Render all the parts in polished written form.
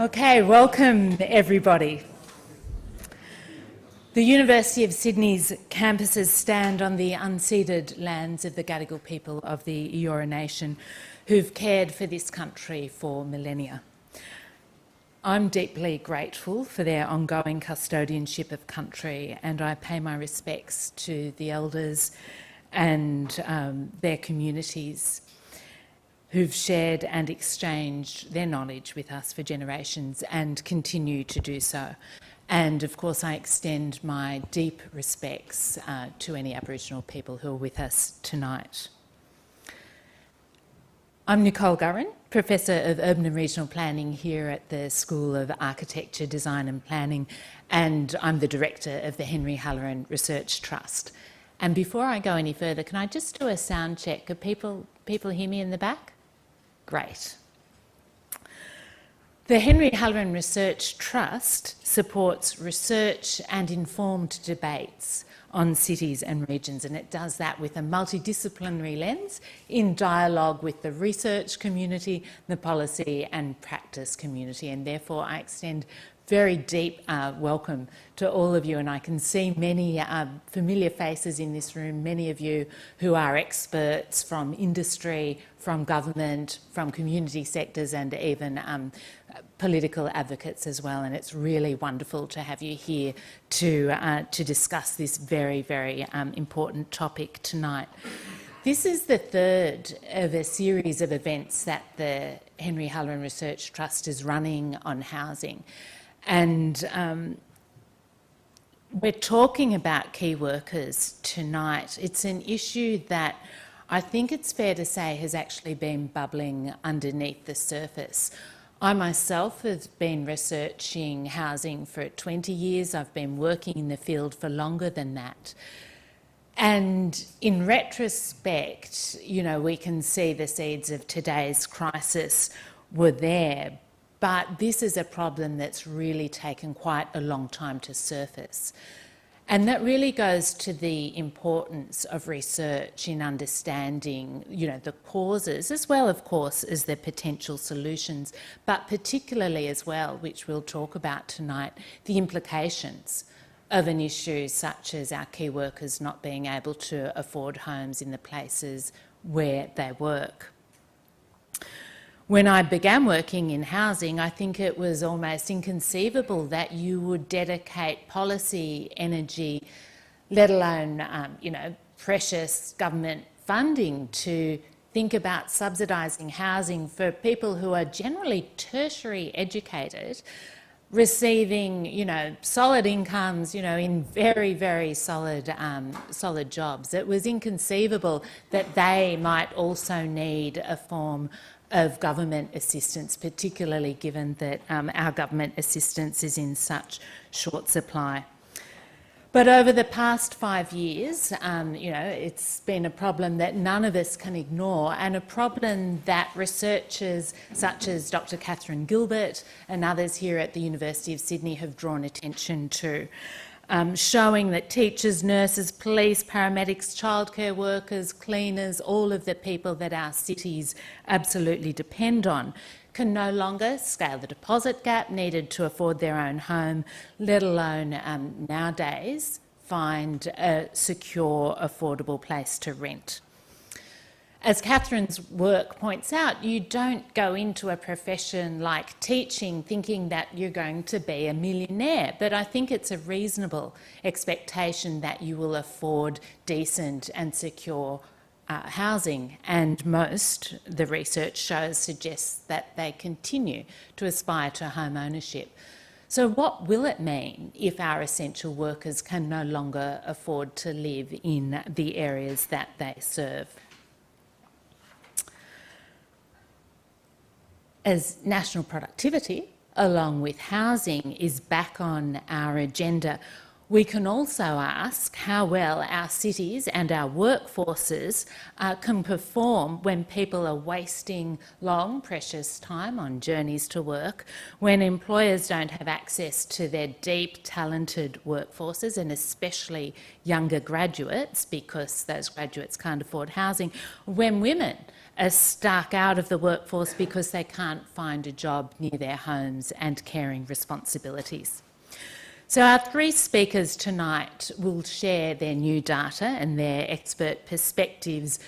Okay, welcome everybody. The University of Sydney's campuses stand on the unceded lands of the Gadigal people of the Eora Nation who've cared for this country for millennia. I'm deeply grateful for their ongoing custodianship of country, and I pay my respects to the elders and their communities who've shared and exchanged their knowledge with us for generations and continue to do so. And of course, I extend my deep respects to any Aboriginal people who are with us tonight. I'm Nicole Gurran, Professor of Urban and Regional Planning here at the School of Architecture, Design and Planning, and I'm the Director of the Henry Halloran Research Trust. And before I go any further, can I just do a sound check? Can people hear me in the back? Great. The Henry Halloran Research Trust supports research and informed debates on cities and regions, and it does that with a multidisciplinary lens in dialogue with the research community, the policy and practice community, and therefore I extend very deep welcome to all of you, and I can see many familiar faces in this room, many of you who are experts from industry, from government, from community sectors and even political advocates as well, and it's really wonderful to have you here to discuss this very, very important topic tonight. This is the third of a series of events that the Henry Halloran Research Trust is running on housing. And we're talking about key workers tonight. It's an issue that I think it's fair to say has actually been bubbling underneath the surface. I myself have been researching housing for 20 years. I've been working in the field for longer than that. And in retrospect, you know, we can see the seeds of today's crisis were there. But this is a problem that's really taken quite a long time to surface. And that really goes to the importance of research in understanding, you know, the causes, as well, of course, as the potential solutions, but particularly as well, which we'll talk about tonight, the implications of an issue such as our key workers not being able to afford homes in the places where they work. When I began working in housing, I think it was almost inconceivable that you would dedicate policy, energy, let alone, you know, precious government funding to think about subsidising housing for people who are generally tertiary educated, receiving, you know, solid incomes, you know, in very, very solid jobs. It was inconceivable that they might also need a form of government assistance, particularly given that our government assistance is in such short supply. But over the past 5 years, you know, it's been a problem that none of us can ignore, and a problem that researchers such as Dr. Catherine Gilbert and others here at the University of Sydney have drawn attention to. Showing that teachers, nurses, police, paramedics, childcare workers, cleaners, all of the people that our cities absolutely depend on can no longer scale the deposit gap needed to afford their own home, let alone nowadays find a secure, affordable place to rent. As Catherine's work points out, you don't go into a profession like teaching thinking that you're going to be a millionaire, but I think it's a reasonable expectation that you will afford decent and secure housing, and most, the research shows, suggests that they continue to aspire to home ownership. So what will it mean if our essential workers can no longer afford to live in the areas that they serve? As national productivity, along with housing, is back on our agenda, We can also ask how well our cities and our workforces can perform when people are wasting long, precious time on journeys to work, when employers don't have access to their deep, talented workforces, and especially younger graduates, because those graduates can't afford housing, when women are stuck out of the workforce because they can't find a job near their homes and caring responsibilities. So our three speakers tonight will share their new data and their expert perspectives,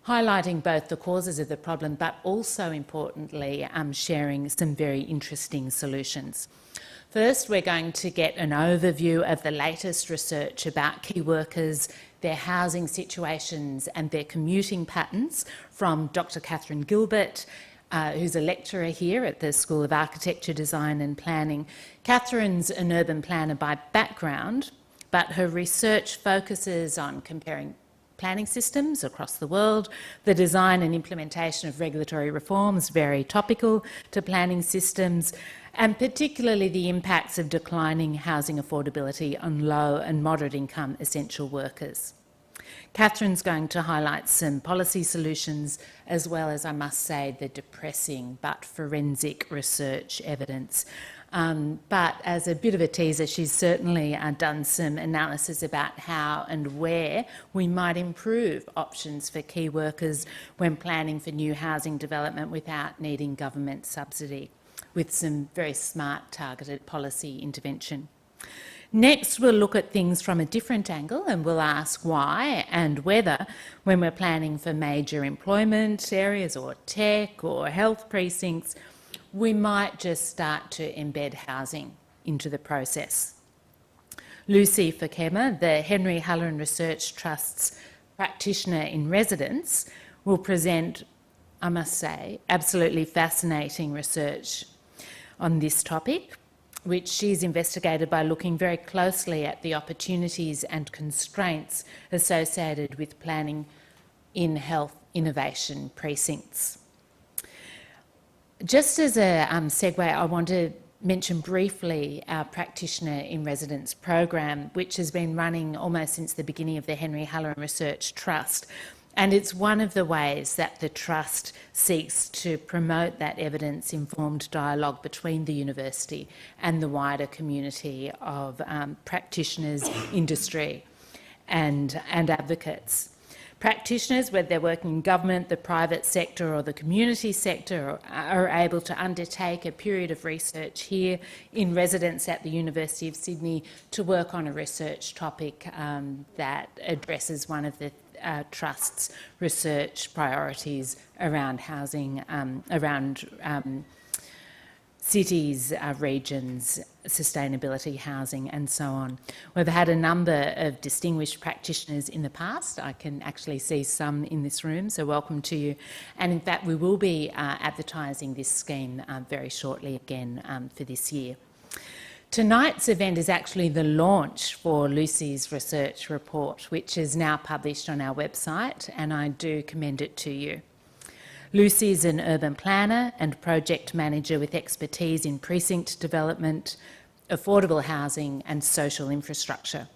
highlighting both the causes of the problem but also, importantly, sharing some very interesting solutions. First, we're going to get an overview of the latest research about key workers, their housing situations and their commuting patterns from Dr. Catherine Gilbert, who's a lecturer here at the School of Architecture, Design and Planning. Catherine's an urban planner by background, but her research focuses on comparing planning systems across the world, the design and implementation of regulatory reforms, very topical to planning systems, and particularly the impacts of declining housing affordability on low and moderate income essential workers. Catherine's going to highlight some policy solutions as well as, I must say, the depressing but forensic research evidence. But as a bit of a teaser, she's certainly done some analysis about how and where we might improve options for key workers when planning for new housing development without needing government subsidy, with some very smart targeted policy intervention. Next, we'll look at things from a different angle and we'll ask why and whether, when we're planning for major employment areas or tech or health precincts, we might just start to embed housing into the process. Lucy Fakema, the Henry Halloran Research Trust's practitioner in residence, will present, I must say, absolutely fascinating research on this topic, which she's investigated by looking very closely at the opportunities and constraints associated with planning in health innovation precincts. Just as a segue, I want to mention briefly our practitioner in residence program, which has been running almost since the beginning of the Henry Halloran Research Trust. And it's one of the ways that the Trust seeks to promote that evidence-informed dialogue between the university and the wider community of practitioners, industry and advocates. Practitioners, whether they're working in government, the private sector or the community sector, are able to undertake a period of research here in residence at the University of Sydney to work on a research topic that addresses one of the Trust's research priorities around housing, around cities, regions, sustainability, housing and so on. We've had a number of distinguished practitioners in the past. I can actually see some in this room, so welcome to you. And in fact, we will be advertising this scheme very shortly again for this year. Tonight's event is actually the launch for Lucy's research report, which is now published on our website, and I do commend it to you. Lucy is an urban planner and project manager with expertise in precinct development, affordable housing and social infrastructure.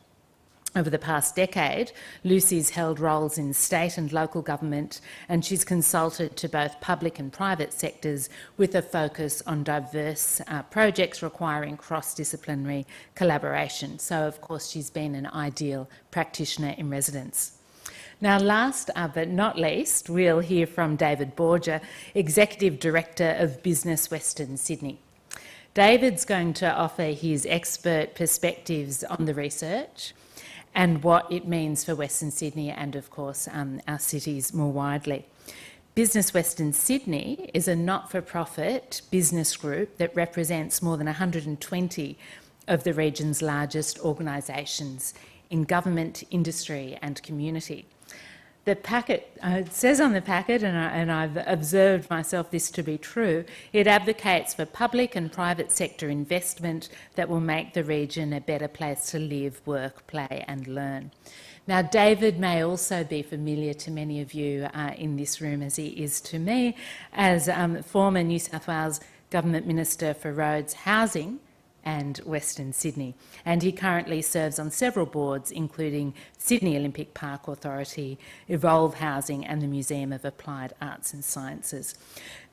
Over the past decade, Lucy's held roles in state and local government, and she's consulted to both public and private sectors with a focus on diverse projects requiring cross-disciplinary collaboration. So, of course, she's been an ideal practitioner in residence. Now, last but not least, we'll hear from David Borger, Executive Director of Business Western Sydney. David's going to offer his expert perspectives on the research and what it means for Western Sydney and, of course, our cities more widely. Business Western Sydney is a not-for-profit business group that represents more than 120 of the region's largest organisations in government, industry and community. The packet, it says on the packet, and I've observed myself this to be true, it advocates for public and private sector investment that will make the region a better place to live, work, play and learn. Now, David may also be familiar to many of you in this room, as he is to me, as former New South Wales Government Minister for Roads, Housing and Western Sydney. And he currently serves on several boards, including Sydney Olympic Park Authority, Evolve Housing and the Museum of Applied Arts and Sciences.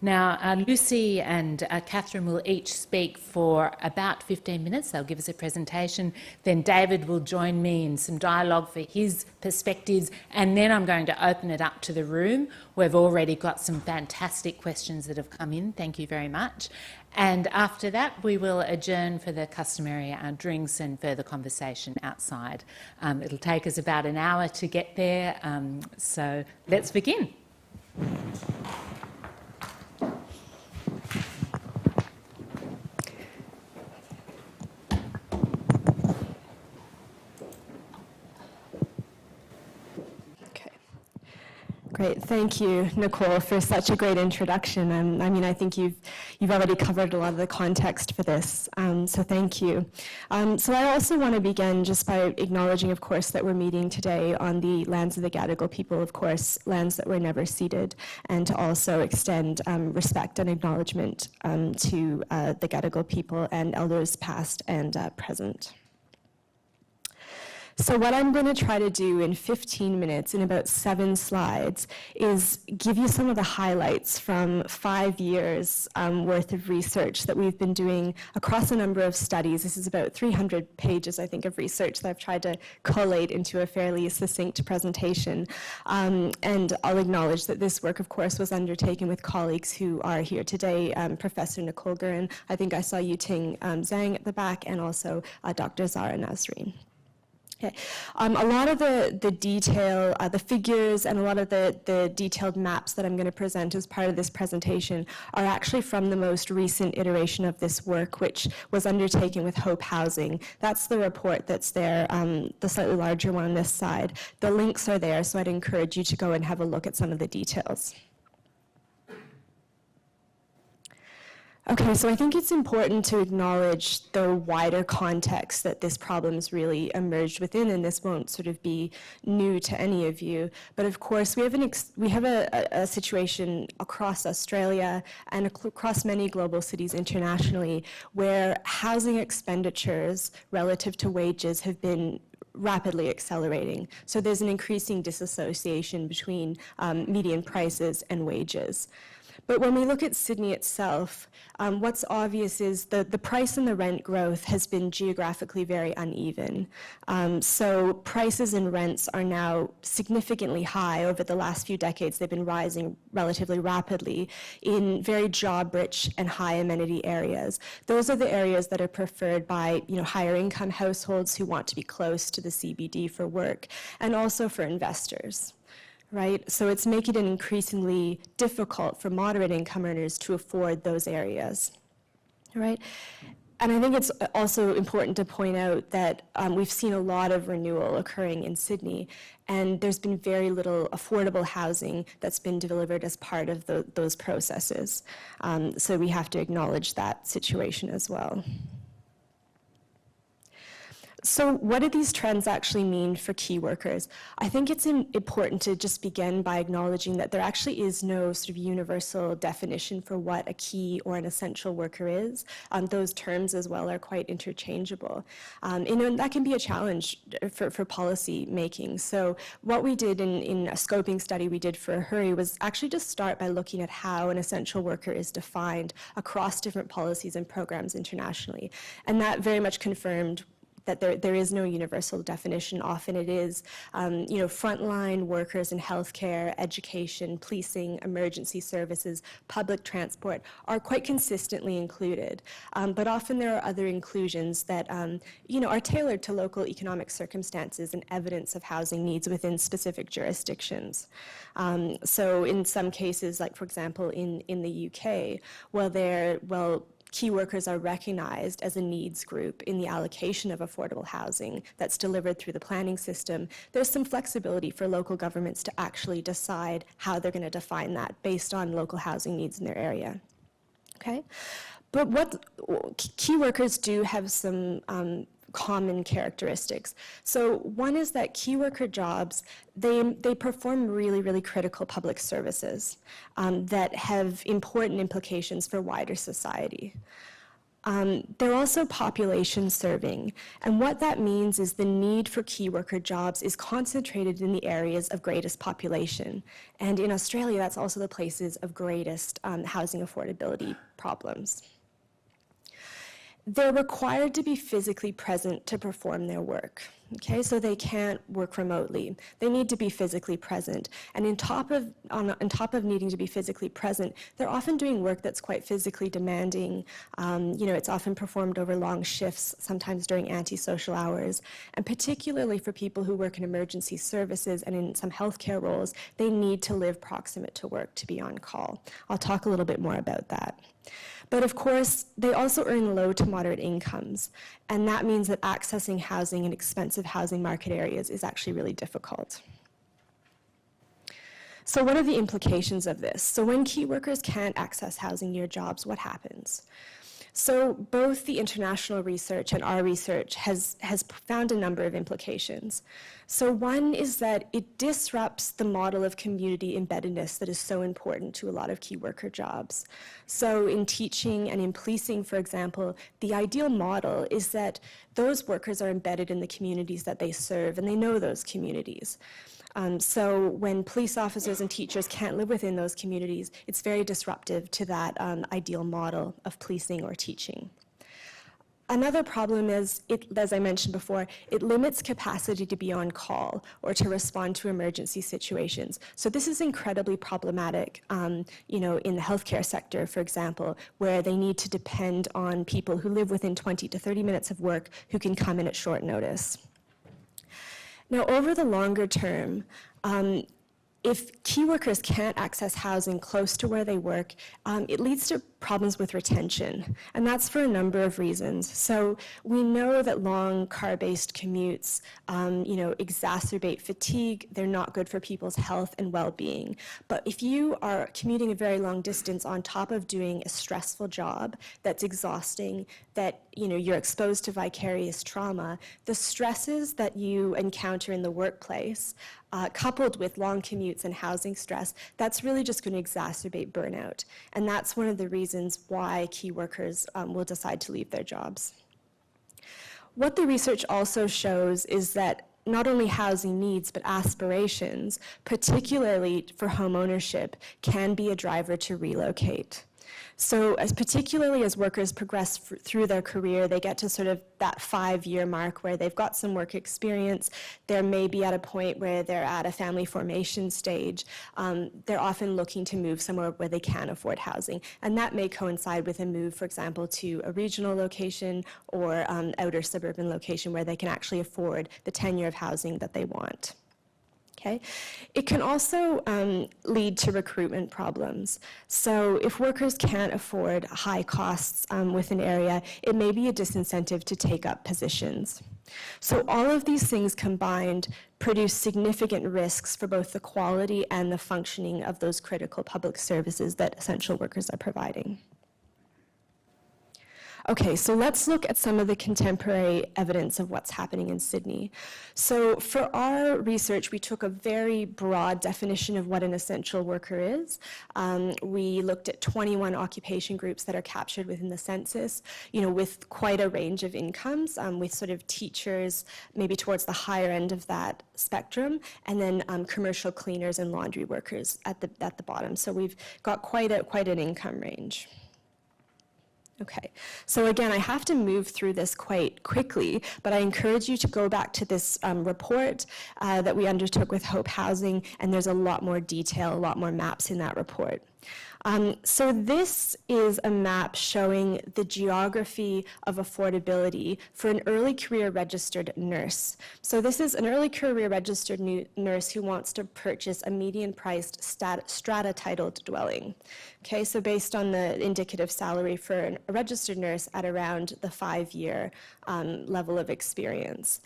Now, Lucy and Catherine will each speak for about 15 minutes. They'll give us a presentation. Then David will join me in some dialogue for his perspectives, and then I'm going to open it up to the room. We've already got some fantastic questions that have come in. Thank you very much. And after that, we will adjourn for the customary drinks and further conversation outside. It'll take us about an hour to get there, so let's begin. Great, thank you, Nicole, for such a great introduction. I mean, I think you've already covered a lot of the context for this, so thank you. So I also want to begin just by acknowledging, of course, that we're meeting today on the lands of the Gadigal people, of course, lands that were never ceded, and to also extend respect and acknowledgement to the Gadigal people and elders past and present. So what I'm going to try to do in 15 minutes, in about 7 slides, is give you some of the highlights from 5 years worth of research that we've been doing across a number of studies. This is about 300 pages, I think, of research that I've tried to collate into a fairly succinct presentation. And I'll acknowledge that this work, of course, was undertaken with colleagues who are here today, Professor Nicole Gurin, I think I saw Yuting Zhang at the back, and also Dr. Zara Nasreen. Okay. A lot of the detail, the figures, and a lot of the detailed maps that I'm going to present as part of this presentation are actually from the most recent iteration of this work, which was undertaken with Hope Housing. That's the report that's there, the slightly larger one on this side. The links are there, so I'd encourage you to go and have a look at some of the details. Okay, so I think it's important to acknowledge the wider context that this problem's really emerged within, and this won't sort of be new to any of you. But of course, we have a situation across Australia and across many global cities internationally where housing expenditures relative to wages have been rapidly accelerating. So there's an increasing disassociation between median prices and wages. But when we look at Sydney itself, what's obvious is the price and the rent growth has been geographically very uneven. So prices and rents are now significantly high. Over the last few decades, they've been rising relatively rapidly in very job-rich and high amenity areas. Those are the areas that are preferred by higher income households who want to be close to the CBD for work, and also for investors. Right? So it's making it increasingly difficult for moderate income earners to afford those areas, right? And I think it's also important to point out that we've seen a lot of renewal occurring in Sydney, and there's been very little affordable housing that's been delivered as part of those processes. So we have to acknowledge that situation as well. So what do these trends actually mean for key workers? I think it's important to just begin by acknowledging that there actually is no sort of universal definition for what a key or an essential worker is. Those terms as well are quite interchangeable. And that can be a challenge for policy making. So what we did in a scoping study we did for Hurry was actually just start by looking at how an essential worker is defined across different policies and programs internationally. And that very much confirmed that there is no universal definition. Often it is, frontline workers in healthcare, education, policing, emergency services, public transport are quite consistently included. But often there are other inclusions that, are tailored to local economic circumstances and evidence of housing needs within specific jurisdictions. So in some cases, like for example, in the UK, key workers are recognized as a needs group in the allocation of affordable housing that's delivered through the planning system. There's some flexibility for local governments to actually decide how they're going to define that based on local housing needs in their area. Okay? But what key workers do have some common characteristics. So one is that key worker jobs, they perform really, really critical public services that have important implications for wider society. They're also population serving, and what that means is the need for key worker jobs is concentrated in the areas of greatest population. And in Australia, that's also the places of greatest housing affordability problems. They're required to be physically present to perform their work. Okay, so they can't work remotely. They need to be physically present. And on top of needing to be physically present, they're often doing work that's quite physically demanding. It's often performed over long shifts, sometimes during antisocial hours. And particularly for people who work in emergency services and in some healthcare roles, they need to live proximate to work to be on call. I'll talk a little bit more about that. But of course, they also earn low to moderate incomes, and that means that accessing housing in expensive housing market areas is actually really difficult. So what are the implications of this? So when key workers can't access housing near jobs, what happens? So both the international research and our research has found a number of implications. So one is that it disrupts the model of community embeddedness that is so important to a lot of key worker jobs. So in teaching and in policing, for example, the ideal model is that those workers are embedded in the communities that they serve, and they know those communities. So when police officers and teachers can't live within those communities, it's very disruptive to that ideal model of policing or teaching. Another problem is, as I mentioned before, it limits capacity to be on call or to respond to emergency situations. So this is incredibly problematic, in the healthcare sector, for example, where they need to depend on people who live within 20 to 30 minutes of work who can come in at short notice. Now, over the longer term, if key workers can't access housing close to where they work, it leads to problems with retention, and that's for a number of reasons. So we know that long car-based commutes, exacerbate fatigue. They're not good for people's health and well-being. But if you are commuting a very long distance on top of doing a stressful job that's exhausting, that you're exposed to vicarious trauma, the stresses that you encounter in the workplace, coupled with long commutes and housing stress, that's really just going to exacerbate burnout. And that's one of the reasons why key workers will decide to leave their jobs. What the research also shows is that not only housing needs, but aspirations, particularly for home ownership, can be a driver to relocate. So particularly as workers progress through their career, they get to sort of that 5-year mark where they've got some work experience. They're maybe at a point where they're at a family formation stage. They're often looking to move somewhere where they can afford housing. And that may coincide with a move, for example, to a regional location or outer suburban location where they can actually afford the tenure of housing that they want. Okay. It can also lead to recruitment problems. So if workers can't afford high costs with an area, it may be a disincentive to take up positions. So all of these things combined produce significant risks for both the quality and the functioning of those critical public services that essential workers are providing. Okay, so let's look at some of the contemporary evidence of what's happening in Sydney. So for our research, we took a very broad definition of what an essential worker is. We looked at 21 occupation groups that are captured within the census, with quite a range of incomes, with sort of teachers maybe towards the higher end of that spectrum, and then commercial cleaners and laundry workers at the bottom. So we've got quite an income range. Okay, so again, I have to move through this quite quickly, but I encourage you to go back to this report that we undertook with Hope Housing, and there's a lot more detail, a lot more maps in that report. So this is a map showing the geography of affordability for an early career registered nurse. So this is an early career registered nurse who wants to purchase a median priced strata titled dwelling. Okay, so based on the indicative salary for a registered nurse at around the 5-year level of experience.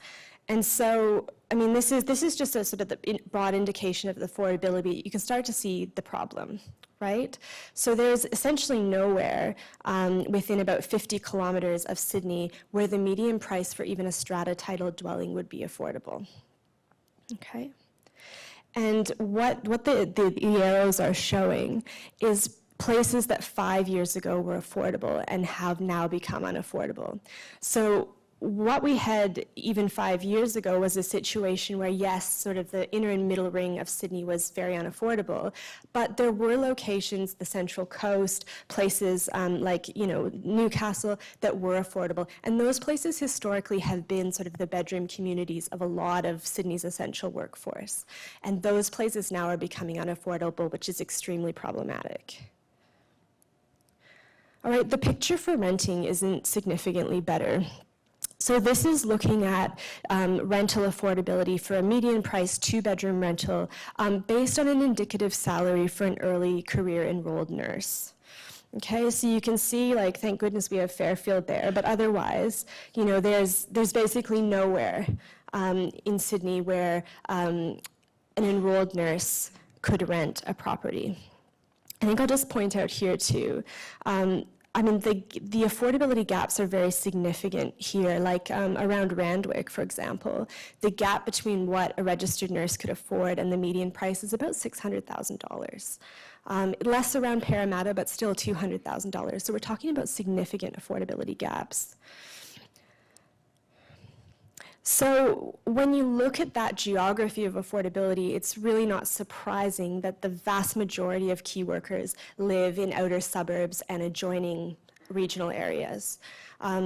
And so, this is just a sort of the broad indication of the affordability. You can start to see the problem, right? So there's essentially nowhere within about 50 kilometers of Sydney where the median price for even a strata-titled dwelling would be affordable, okay? And what the arrows are showing is places that 5 years ago were affordable and have now become unaffordable. So what we had even 5 years ago was a situation where, yes, sort of the inner and middle ring of Sydney was very unaffordable, but there were locations, the Central Coast, places like, Newcastle, that were affordable. And those places historically have been sort of the bedroom communities of a lot of Sydney's essential workforce. And those places now are becoming unaffordable, which is extremely problematic. All right, the picture for renting isn't significantly better. So this is looking at rental affordability for a median price 2-bedroom rental based on an indicative salary for an early career enrolled nurse. Okay, so you can see, like, thank goodness we have Fairfield there, but otherwise, there's basically nowhere in Sydney where an enrolled nurse could rent a property. I think I'll just point out here too, the affordability gaps are very significant here, like around Randwick, for example. The gap between what a registered nurse could afford and the median price is about $600,000. Less around Parramatta, but still $200,000. So we're talking about significant affordability gaps. So when you look at that geography of affordability, it's really not surprising that the vast majority of key workers live in outer suburbs and adjoining regional areas.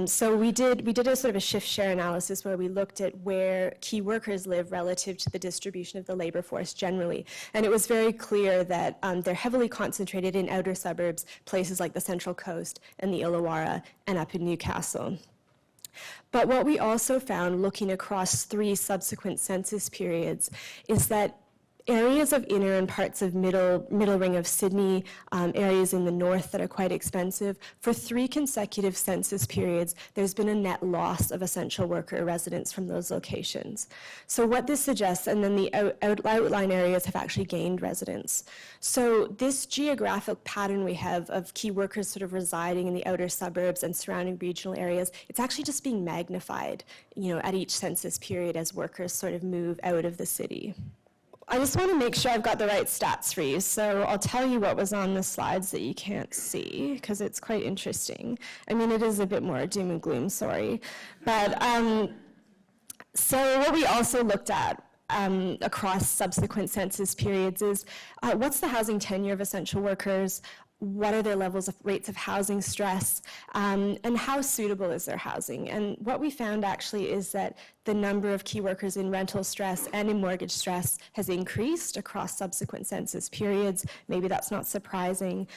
So we did a sort of a shift share analysis where we looked at where key workers live relative to the distribution of the labor force generally. And it was very clear that they're heavily concentrated in outer suburbs, places like the Central Coast and the Illawarra and up in Newcastle. But what we also found, looking across 3 subsequent census periods, is that areas of inner and parts of middle ring of Sydney, areas in the north that are quite expensive, for 3 consecutive census periods, there's been a net loss of essential worker residents from those locations. So what this suggests, and then the outline areas have actually gained residents. So this geographic pattern we have of key workers sort of residing in the outer suburbs and surrounding regional areas, it's actually just being magnified, at each census period as workers sort of move out of the city. I just want to make sure I've got the right stats for you. So I'll tell you what was on the slides that you can't see, because it's quite interesting. I mean, it is a bit more doom and gloom, sorry. But so what we also looked at across subsequent census periods is what's the housing tenure of essential workers? What are their rates of housing stress, and how suitable is their housing? And what we found actually is that the number of key workers in rental stress and in mortgage stress has increased across subsequent census periods. Maybe that's not surprising.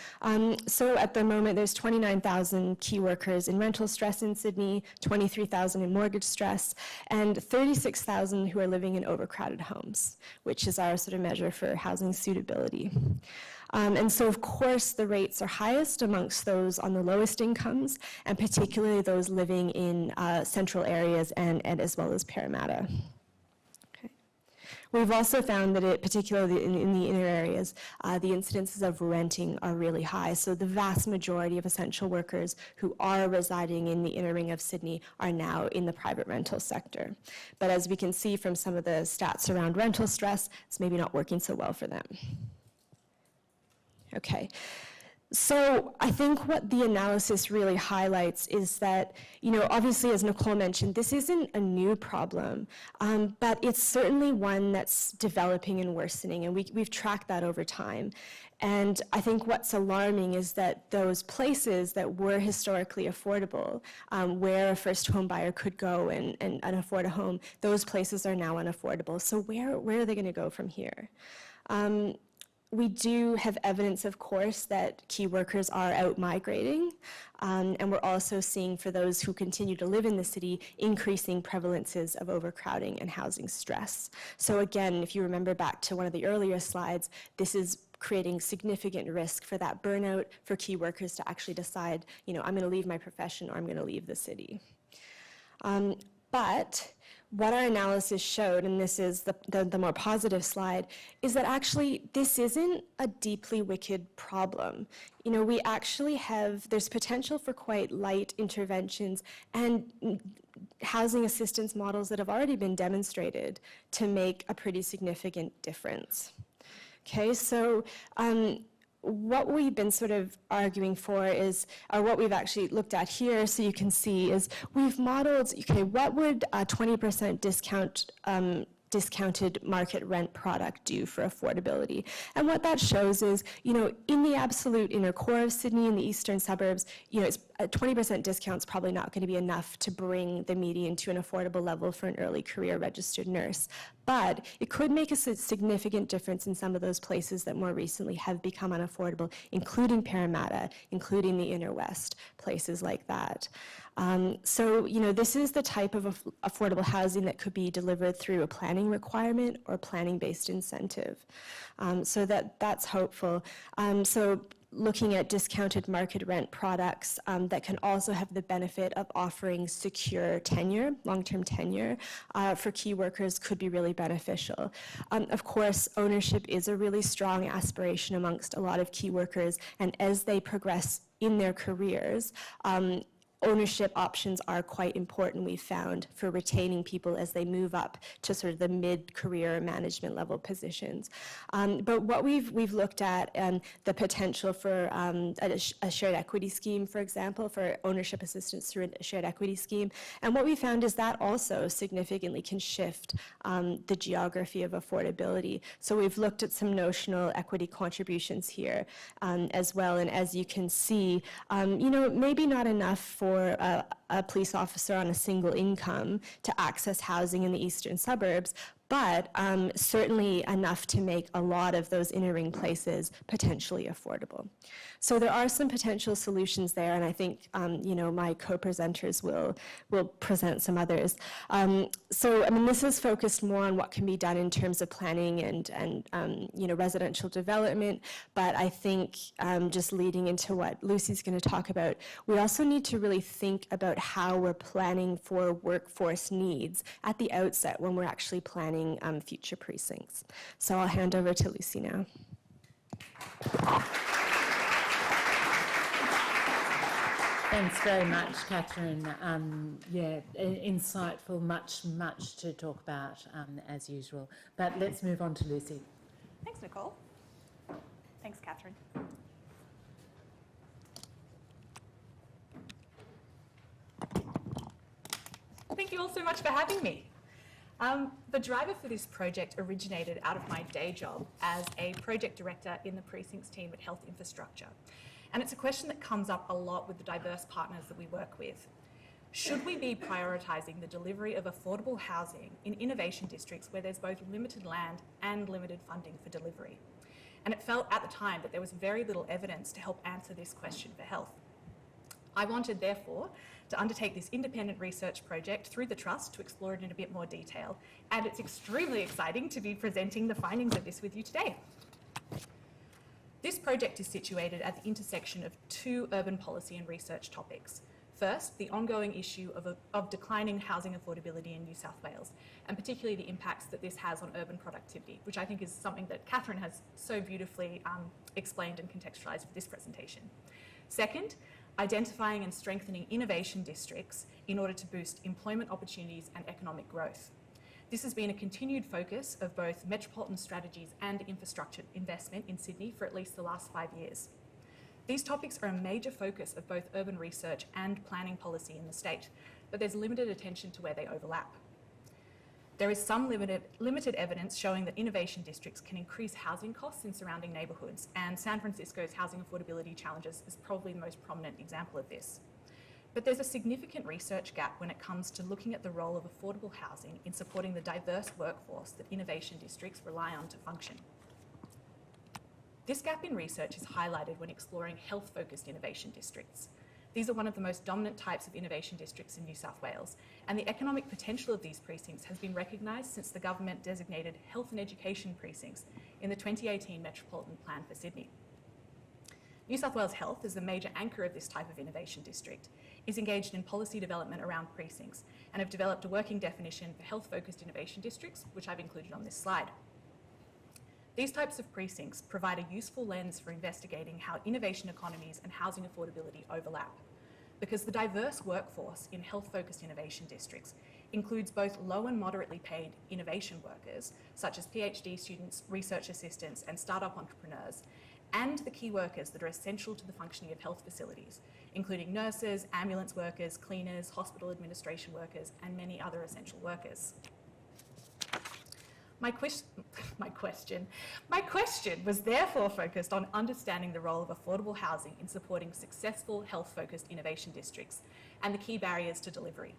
So at the moment, there's 29,000 key workers in rental stress in Sydney, 23,000 in mortgage stress, and 36,000 who are living in overcrowded homes, which is our sort of measure for housing suitability. And so, of course, the rates are highest amongst those on the lowest incomes, and particularly those living in central areas and as well as Parramatta. Okay. We've also found that particularly in the inner areas, the incidences of renting are really high. So the vast majority of essential workers who are residing in the inner ring of Sydney are now in the private rental sector. But as we can see from some of the stats around rental stress, it's maybe not working so well for them. Okay, so I think what the analysis really highlights is that, obviously, as Nicole mentioned, this isn't a new problem, but it's certainly one that's developing and worsening, and we've tracked that over time. And I think what's alarming is that those places that were historically affordable, where a first home buyer could go and afford a home, those places are now unaffordable. So where are they going to go from here? We do have evidence, of course, that key workers are out migrating, and we're also seeing, for those who continue to live in the city, increasing prevalences of overcrowding and housing stress. So again, if you remember back to one of the earlier slides, this is creating significant risk for that burnout, for key workers to actually decide, I'm going to leave my profession or I'm going to leave the city. But what our analysis showed, and this is the more positive slide, is that actually this isn't a deeply wicked problem. We actually there's potential for quite light interventions and housing assistance models that have already been demonstrated to make a pretty significant difference. Okay, so what we've been sort of arguing for is, or what we've actually looked at here, so you can see, is we've modeled, okay, what would a 20% discounted market rent product do for affordability? And what that shows is, in the absolute inner core of Sydney, in the eastern suburbs, it's a 20% discount is probably not going to be enough to bring the median to an affordable level for an early career registered nurse. But it could make a significant difference in some of those places that more recently have become unaffordable, including Parramatta, including the inner west, places like that. So, this is the type of affordable housing that could be delivered through a planning requirement or planning-based incentive. So that's hopeful. So looking at discounted market rent products that can also have the benefit of offering secure tenure, long-term tenure for key workers could be really beneficial. Of course, ownership is a really strong aspiration amongst a lot of key workers, and as they progress in their careers, ownership options are quite important, we've found, for retaining people as they move up to sort of the mid-career management level positions. But what we've looked at, the potential for a shared equity scheme, for example, for ownership assistance through a shared equity scheme. And what we found is that also significantly can shift the geography of affordability. So we've looked at some notional equity contributions here as well. And as you can see, maybe not enough for a police officer on a single income to access housing in the eastern suburbs, but certainly enough to make a lot of those inner ring places potentially affordable. So there are some potential solutions there, and I think my co-presenters will present some others. This is focused more on what can be done in terms of planning and residential development, but I think just leading into what Lucy's going to talk about, we also need to really think about how we're planning for workforce needs at the outset when we're actually planning future precincts. So I'll hand over to Lucy now. Thanks very much, Catherine. Insightful, much to talk about as usual. But let's move on to Lucy. Thanks, Nicole. Thanks, Catherine. Thank you all so much for having me. The driver for this project originated out of my day job as a project director in the precincts team at Health Infrastructure. And it's a question that comes up a lot with the diverse partners that we work with. Should we be prioritising the delivery of affordable housing in innovation districts where there's both limited land and limited funding for delivery? And it felt at the time that there was very little evidence to help answer this question for health. I wanted, therefore, to undertake this independent research project through the Trust to explore it in a bit more detail. And it's extremely exciting to be presenting the findings of this with you today. This project is situated at the intersection of two urban policy and research topics. First, the ongoing issue of declining housing affordability in New South Wales, and particularly the impacts that this has on urban productivity, which I think is something that Catherine has so beautifully explained and contextualised for this presentation. Second, identifying and strengthening innovation districts in order to boost employment opportunities and economic growth. This has been a continued focus of both metropolitan strategies and infrastructure investment in Sydney for at least the last 5 years. These topics are a major focus of both urban research and planning policy in the state, but there's limited attention to where they overlap. There is some limited evidence showing that innovation districts can increase housing costs in surrounding neighbourhoods, and San Francisco's housing affordability challenges is probably the most prominent example of this. But there's a significant research gap when it comes to looking at the role of affordable housing in supporting the diverse workforce that innovation districts rely on to function. This gap in research is highlighted when exploring health-focused innovation districts. These are one of the most dominant types of innovation districts in New South Wales, and the economic potential of these precincts has been recognised since the government designated health and education precincts in the 2018 Metropolitan Plan for Sydney. New South Wales Health is the major anchor of this type of innovation district, is engaged in policy development around precincts, and have developed a working definition for health-focused innovation districts, which I've included on this slide. These types of precincts provide a useful lens for investigating how innovation economies and housing affordability overlap, because the diverse workforce in health-focused innovation districts includes both low and moderately paid innovation workers, such as PhD students, research assistants, and startup entrepreneurs, and the key workers that are essential to the functioning of health facilities, including nurses, ambulance workers, cleaners, hospital administration workers, and many other essential workers. My question was therefore focused on understanding the role of affordable housing in supporting successful health-focused innovation districts and the key barriers to delivery.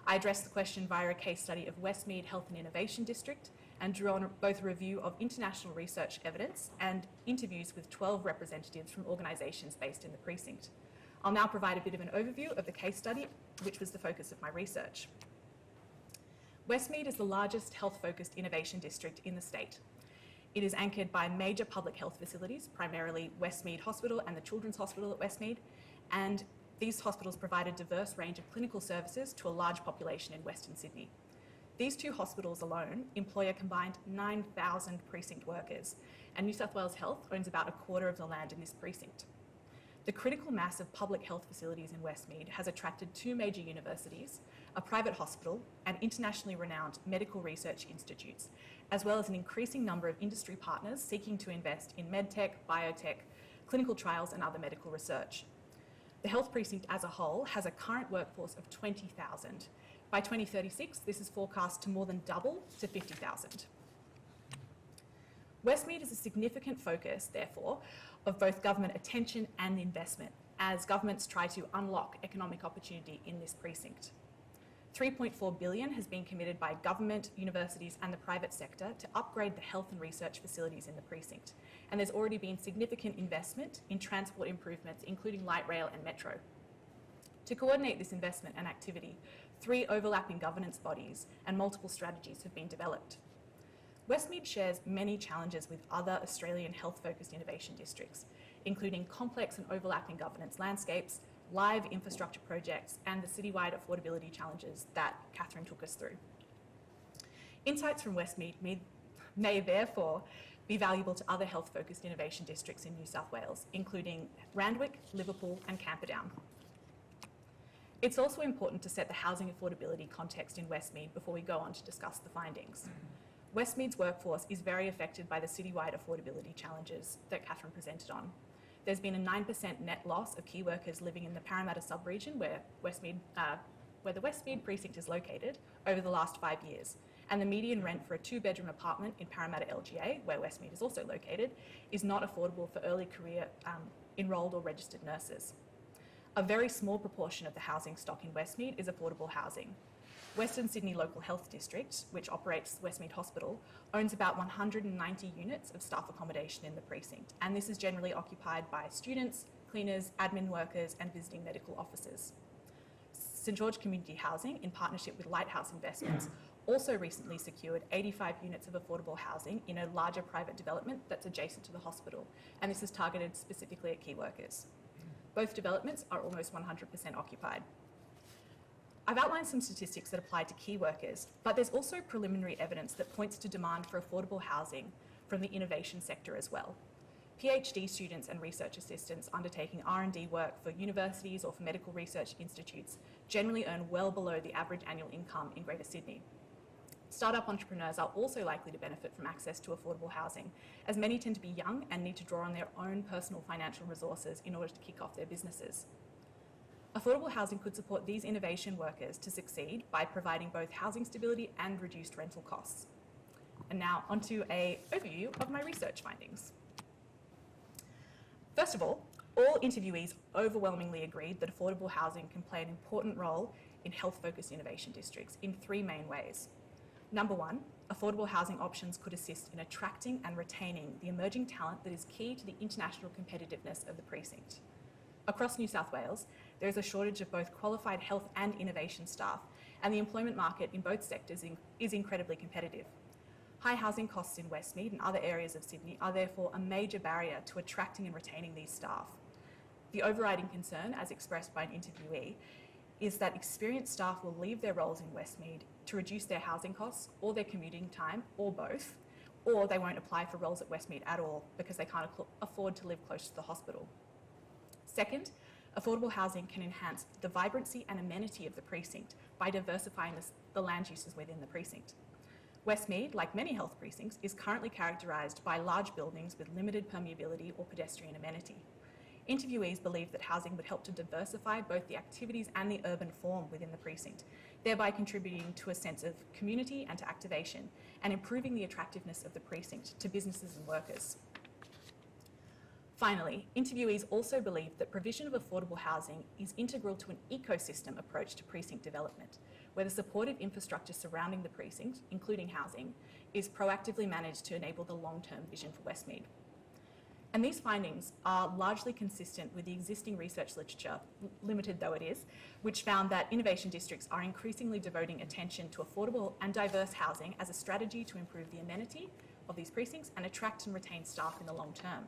I addressed the question via a case study of Westmead Health and Innovation District and drew on both a review of international research evidence and interviews with 12 representatives from organisations based in the precinct. I'll now provide a bit of an overview of the case study, which was the focus of my research. Westmead is the largest health-focused innovation district in the state. It is anchored by major public health facilities, primarily Westmead Hospital and the Children's Hospital at Westmead, and these hospitals provide a diverse range of clinical services to a large population in Western Sydney. These two hospitals alone employ a combined 9,000 precinct workers, and New South Wales Health owns about a quarter of the land in this precinct. The critical mass of public health facilities in Westmead has attracted two major universities, a private hospital, and internationally renowned medical research institutes, as well as an increasing number of industry partners seeking to invest in medtech, biotech, clinical trials, and other medical research. The health precinct as a whole has a current workforce of 20,000. By 2036, this is forecast to more than double to 50,000. Westmead is a significant focus, therefore, of both government attention and investment as governments try to unlock economic opportunity in this precinct. $3.4 billion has been committed by government, universities and the private sector to upgrade the health and research facilities in the precinct. And there's already been significant investment in transport improvements, including light rail and metro. To coordinate this investment and activity, 3 overlapping governance bodies and multiple strategies have been developed. Westmead shares many challenges with other Australian health-focused innovation districts, including complex and overlapping governance landscapes, live infrastructure projects, and the citywide affordability challenges that Catherine took us through. Insights from Westmead may therefore be valuable to other health-focused innovation districts in New South Wales, including Randwick, Liverpool, and Camperdown. It's also important to set the housing affordability context in Westmead before we go on to discuss the findings. Westmead's workforce is very affected by the citywide affordability challenges that Catherine presented on. There's been a 9% net loss of key workers living in the Parramatta sub-region where the Westmead precinct is located over the last 5 years. And the median rent for a 2-bedroom apartment in Parramatta LGA, where Westmead is also located, is not affordable for early career enrolled or registered nurses. A very small proportion of the housing stock in Westmead is affordable housing. Western Sydney Local Health District, which operates Westmead Hospital, owns about 190 units of staff accommodation in the precinct, and this is generally occupied by students, cleaners, admin workers, and visiting medical officers. St George Community Housing, in partnership with Lighthouse Investments, also recently secured 85 units of affordable housing in a larger private development that's adjacent to the hospital, and this is targeted specifically at key workers. Both developments are almost 100% occupied. I've outlined some statistics that apply to key workers, but there's also preliminary evidence that points to demand for affordable housing from the innovation sector as well. PhD students and research assistants undertaking R&D work for universities or for medical research institutes generally earn well below the average annual income in Greater Sydney. Startup entrepreneurs are also likely to benefit from access to affordable housing, as many tend to be young and need to draw on their own personal financial resources in order to kick off their businesses. Affordable housing could support these innovation workers to succeed by providing both housing stability and reduced rental costs. And now onto an overview of my research findings. First of all interviewees overwhelmingly agreed that affordable housing can play an important role in health-focused innovation districts in 3 main ways. Number 1, affordable housing options could assist in attracting and retaining the emerging talent that is key to the international competitiveness of the precinct. Across New South Wales, there is a shortage of both qualified health and innovation staff, and the employment market in both sectors is incredibly competitive. High housing costs in Westmead and other areas of Sydney are therefore a major barrier to attracting and retaining these staff. The overriding concern, as expressed by an interviewee, is that experienced staff will leave their roles in Westmead to reduce their housing costs or their commuting time, or both, or they won't apply for roles at Westmead at all because they can't afford to live close to the hospital. Second, affordable housing can enhance the vibrancy and amenity of the precinct by diversifying the land uses within the precinct. Westmead, like many health precincts, is currently characterised by large buildings with limited permeability or pedestrian amenity. Interviewees believe that housing would help to diversify both the activities and the urban form within the precinct, thereby contributing to a sense of community and to activation, and improving the attractiveness of the precinct to businesses and workers. Finally, interviewees also believe that provision of affordable housing is integral to an ecosystem approach to precinct development, where the supportive infrastructure surrounding the precinct, including housing, is proactively managed to enable the long-term vision for Westmead. And these findings are largely consistent with the existing research literature, limited though it is, which found that innovation districts are increasingly devoting attention to affordable and diverse housing as a strategy to improve the amenity of these precincts and attract and retain staff in the long term.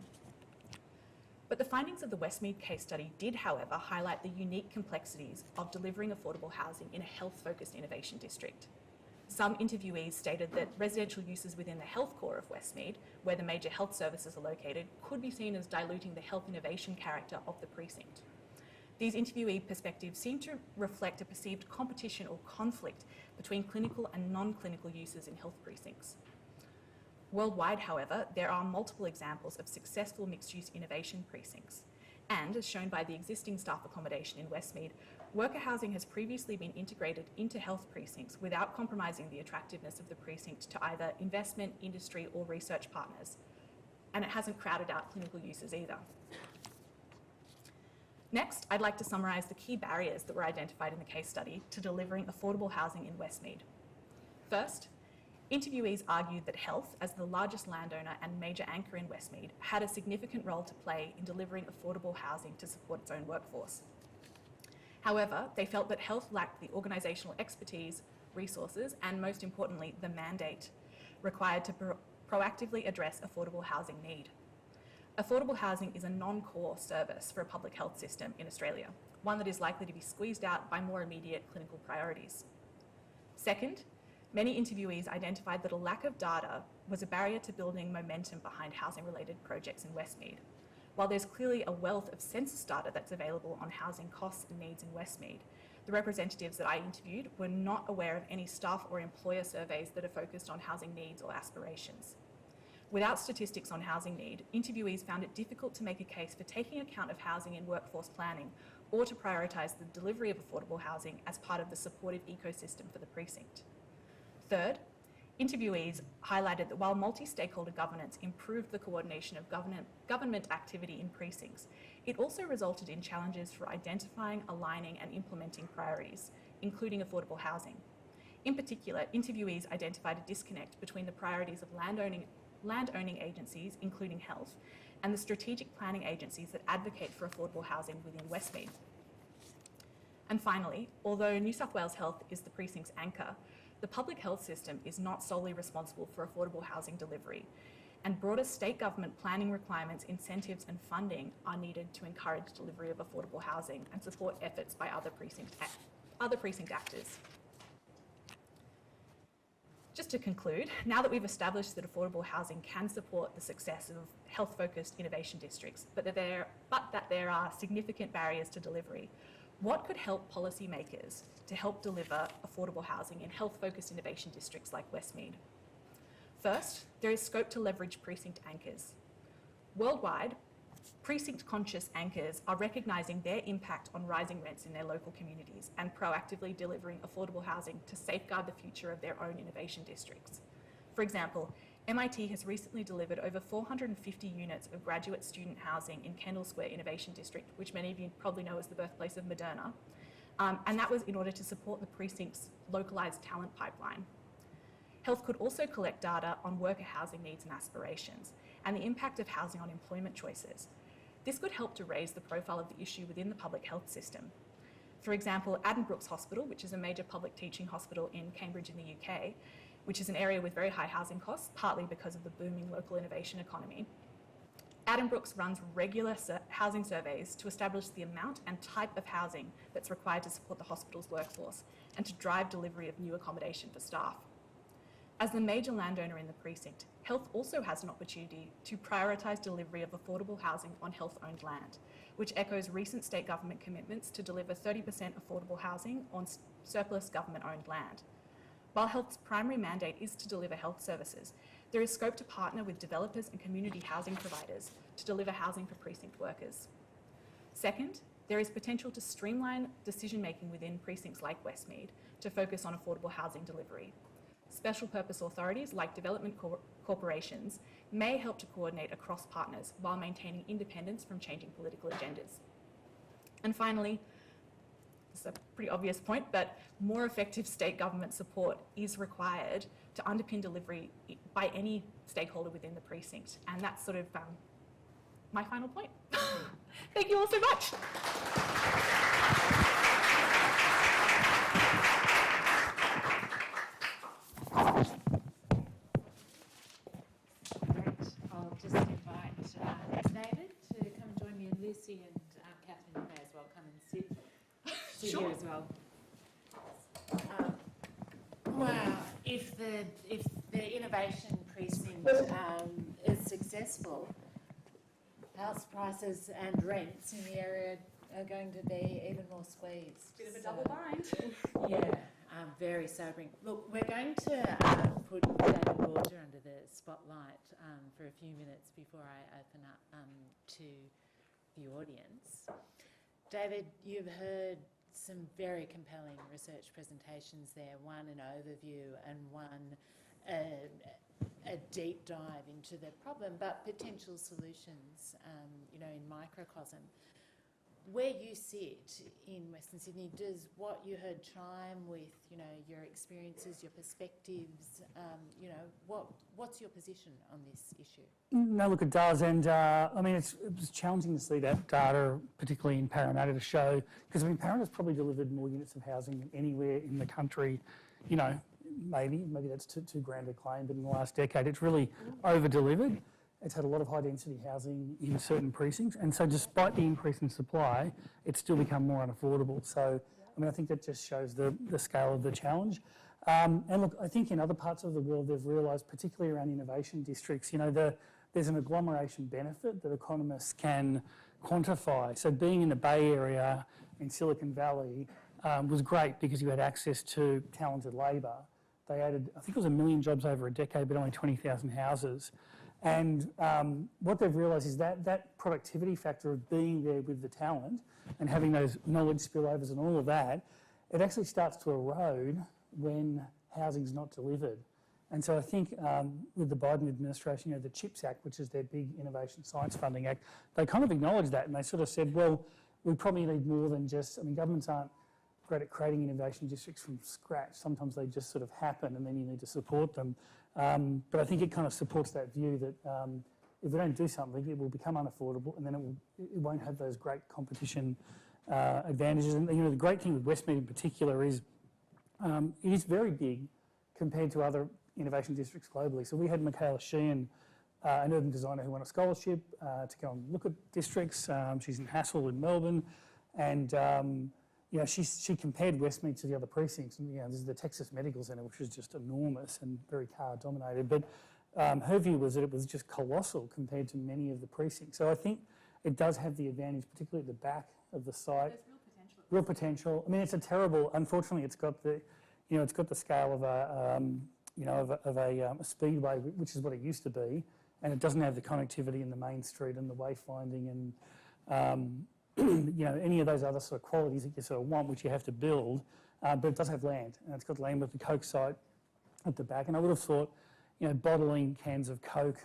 But the findings of the Westmead case study did, however, highlight the unique complexities of delivering affordable housing in a health-focused innovation district. Some interviewees stated that residential uses within the health core of Westmead, where the major health services are located, could be seen as diluting the health innovation character of the precinct. These interviewee perspectives seem to reflect a perceived competition or conflict between clinical and non-clinical uses in health precincts. Worldwide, however, there are multiple examples of successful mixed-use innovation precincts. And, as shown by the existing staff accommodation in Westmead, worker housing has previously been integrated into health precincts without compromising the attractiveness of the precinct to either investment, industry, or research partners. And it hasn't crowded out clinical uses either. Next, I'd like to summarise the key barriers that were identified in the case study to delivering affordable housing in Westmead. First, interviewees argued that health, as the largest landowner and major anchor in Westmead, had a significant role to play in delivering affordable housing to support its own workforce. However, they felt that health lacked the organisational expertise, resources, and most importantly, the mandate required to proactively address affordable housing need. Affordable housing is a non-core service for a public health system in Australia, one that is likely to be squeezed out by more immediate clinical priorities. Second, many interviewees identified that a lack of data was a barrier to building momentum behind housing-related projects in Westmead. While there's clearly a wealth of census data that's available on housing costs and needs in Westmead, the representatives that I interviewed were not aware of any staff or employer surveys that are focused on housing needs or aspirations. Without statistics on housing need, interviewees found it difficult to make a case for taking account of housing in workforce planning or to prioritise the delivery of affordable housing as part of the supportive ecosystem for the precinct. Third, interviewees highlighted that while multi-stakeholder governance improved the coordination of government activity in precincts, it also resulted in challenges for identifying, aligning and implementing priorities, including affordable housing. In particular, interviewees identified a disconnect between the priorities of land-owning agencies, including health, and the strategic planning agencies that advocate for affordable housing within Westmead. And finally, although New South Wales Health is the precinct's anchor, the public health system is not solely responsible for affordable housing delivery, and broader state government planning requirements, incentives and funding are needed to encourage delivery of affordable housing and support efforts by other precinct actors. Just to conclude, now that we've established that affordable housing can support the success of health-focused innovation districts, but that there are significant barriers to delivery, what could help policymakers to help deliver affordable housing in health-focused innovation districts like Westmead? First, there is scope to leverage precinct anchors. Worldwide, precinct-conscious anchors are recognising their impact on rising rents in their local communities and proactively delivering affordable housing to safeguard the future of their own innovation districts. For example, MIT has recently delivered over 450 units of graduate student housing in Kendall Square Innovation District, which many of you probably know as the birthplace of Moderna, and that was in order to support the precinct's localised talent pipeline. Health could also collect data on worker housing needs and aspirations, and the impact of housing on employment choices. This could help to raise the profile of the issue within the public health system. For example, Addenbrooke's Hospital, which is a major public teaching hospital in Cambridge in the UK, which is an area with very high housing costs, partly because of the booming local innovation economy. Addenbrooke's runs regular housing surveys to establish the amount and type of housing that's required to support the hospital's workforce and to drive delivery of new accommodation for staff. As the major landowner in the precinct, Health also has an opportunity to prioritise delivery of affordable housing on health-owned land, which echoes recent state government commitments to deliver 30% affordable housing on surplus government-owned land. While health's primary mandate is to deliver health services, there is scope to partner with developers and community housing providers to deliver housing for precinct workers. Second, there is potential to streamline decision-making within precincts like Westmead to focus on affordable housing delivery. Special purpose authorities like development corporations may help to coordinate across partners while maintaining independence from changing political agendas. And finally, this is a pretty obvious point, but more effective state government support is required to underpin delivery by any stakeholder within the precinct. And that's sort of my final point. Thank you all so much. Great. I'll just invite David to come join me, and Lucy and Catherine, you may as well come and sit Sure. here as well. Wow, if the innovation precinct is successful, house prices and rents in the area are going to be even more squeezed. Bit of a double bind. Yeah, very sobering. Look, we're going to put David Borger under the spotlight for a few minutes before I open up to the audience. David, you've heard some very compelling research presentations there, one an overview and one a deep dive into the problem, but potential solutions, you know, in microcosm. Where you sit in Western Sydney, does what you heard chime with, you know, your experiences, your perspectives? You know, what's your position on this issue? No, look, it does, and I mean, it was challenging to see that data, particularly in Parramatta, to show, because I mean, Parramatta's probably delivered more units of housing than anywhere in the country. You know, maybe that's too grand a claim, but in the last decade, it's really over-delivered. It's had a lot of high-density housing in certain precincts, and so despite the increase in supply, it's still become more unaffordable. So, I mean, I think that just shows the scale of the challenge. And look, I think in other parts of the world, they've realised, particularly around innovation districts, you know, there's an agglomeration benefit that economists can quantify. So being in the Bay Area, in Silicon Valley, was great because you had access to talented labour. They added, I think it was 1 million jobs over a decade, but only 20,000 houses. And what they've realised is that productivity factor of being there with the talent and having those knowledge spillovers and all of that, it actually starts to erode when housing's not delivered. And so I think with the Biden administration, you know, the CHIPS Act, which is their big innovation science funding act, they kind of acknowledged that, and they sort of said, well, we probably need more than just, I mean, governments aren't great at creating innovation districts from scratch. Sometimes they just sort of happen and then you need to support them. But I think it kind of supports that view that if we don't do something, it will become unaffordable, and then it won't have those great competition advantages. And you know, the great thing with Westmead in particular is it is very big compared to other innovation districts globally. So we had Michaela Sheehan, an urban designer who won a scholarship to go and look at districts. She's in Hassel in Melbourne, and you know, she compared Westmead to the other precincts. And you know, this is the Texas Medical Centre, which is just enormous and very car dominated. But her view was that it was just colossal compared to many of the precincts. So I think it does have the advantage, particularly at the back of the site. There's real potential. Real potential. I mean, it's a terrible. Unfortunately, it's got the, you know, it's got the scale of a, you know, of a speedway, which is what it used to be, and it doesn't have the connectivity in the main street and the wayfinding and you know, any of those other sort of qualities that you sort of want, which you have to build. But it does have land, and it's got land with the Coke site at the back. And I would have thought, you know, bottling cans of Coke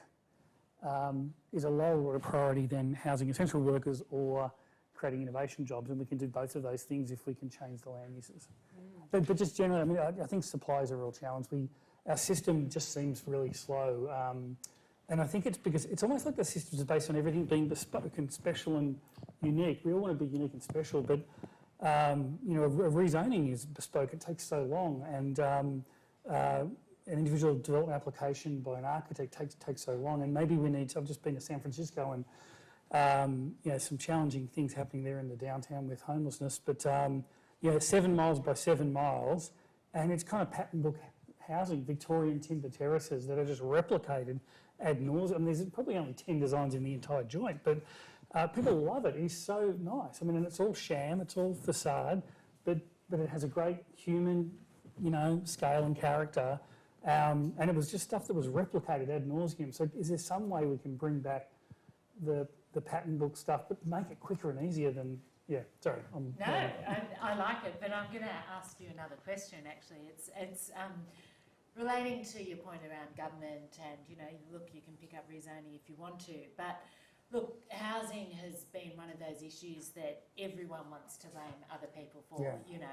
is a lower order priority than housing essential workers or creating innovation jobs, and we can do both of those things if we can change the land uses. But just generally, I mean, I think supply is a real challenge. Our system just seems really slow, and I think it's because it's almost like the system is based on everything being bespoke and special and unique. We all want to be unique and special, but you know, a rezoning is bespoke. It takes so long, and an individual development application by an architect takes so long. And maybe we need to. I've just been to San Francisco, and you know, some challenging things happening there in the downtown with homelessness. But you know, 7 miles by 7 miles, and it's kind of pattern book housing, Victorian timber terraces that are just replicated ad nauseum. I mean, there's probably only 10 designs in the entire joint, but people love it. It's so nice. I mean, and it's all sham, it's all facade, but it has a great human you know, scale and character. And it was just stuff that was replicated ad nauseum. So is there some way we can bring back the pattern book stuff, but make it quicker and easier than, sorry. I like it, but I'm going to ask you another question, actually. It's relating to your point around government and, you know, look, you can pick up rezoning if you want to, but look, housing has been one of those issues that everyone wants to blame other people for, you know,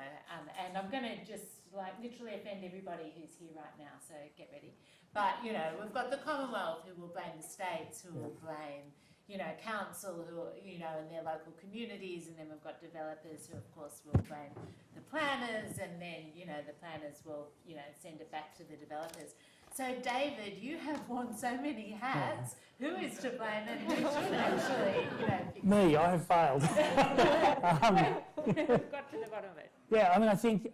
and I'm going to just like literally offend everybody who's here right now, so get ready. But, you know, we've got the Commonwealth who will blame the states, who will blame, you know, council who, you know, in their local communities, and then we've got developers who, of course, will blame the planners, and then, you know, the planners will, you know, send it back to the developers. So, David, you have worn so many hats. Who is to blame and who should actually, you know... Me, I have failed. We've got to the bottom of it. Yeah, I mean, I think,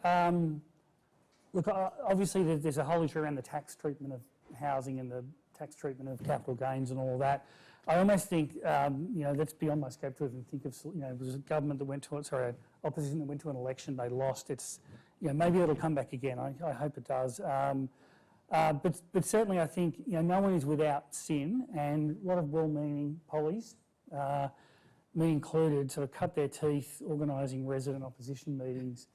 look, obviously there's a whole issue around the tax treatment of housing and the tax treatment of capital gains and all of that. I almost think, you know, that's beyond my scope to even think of, you know, it was a government that went to, opposition that went to an election, they lost. It's, you know, maybe it'll come back again. I hope it does. But certainly I think, you know, no one is without sin, and a lot of well-meaning pollies, me included, sort of cut their teeth organising resident opposition meetings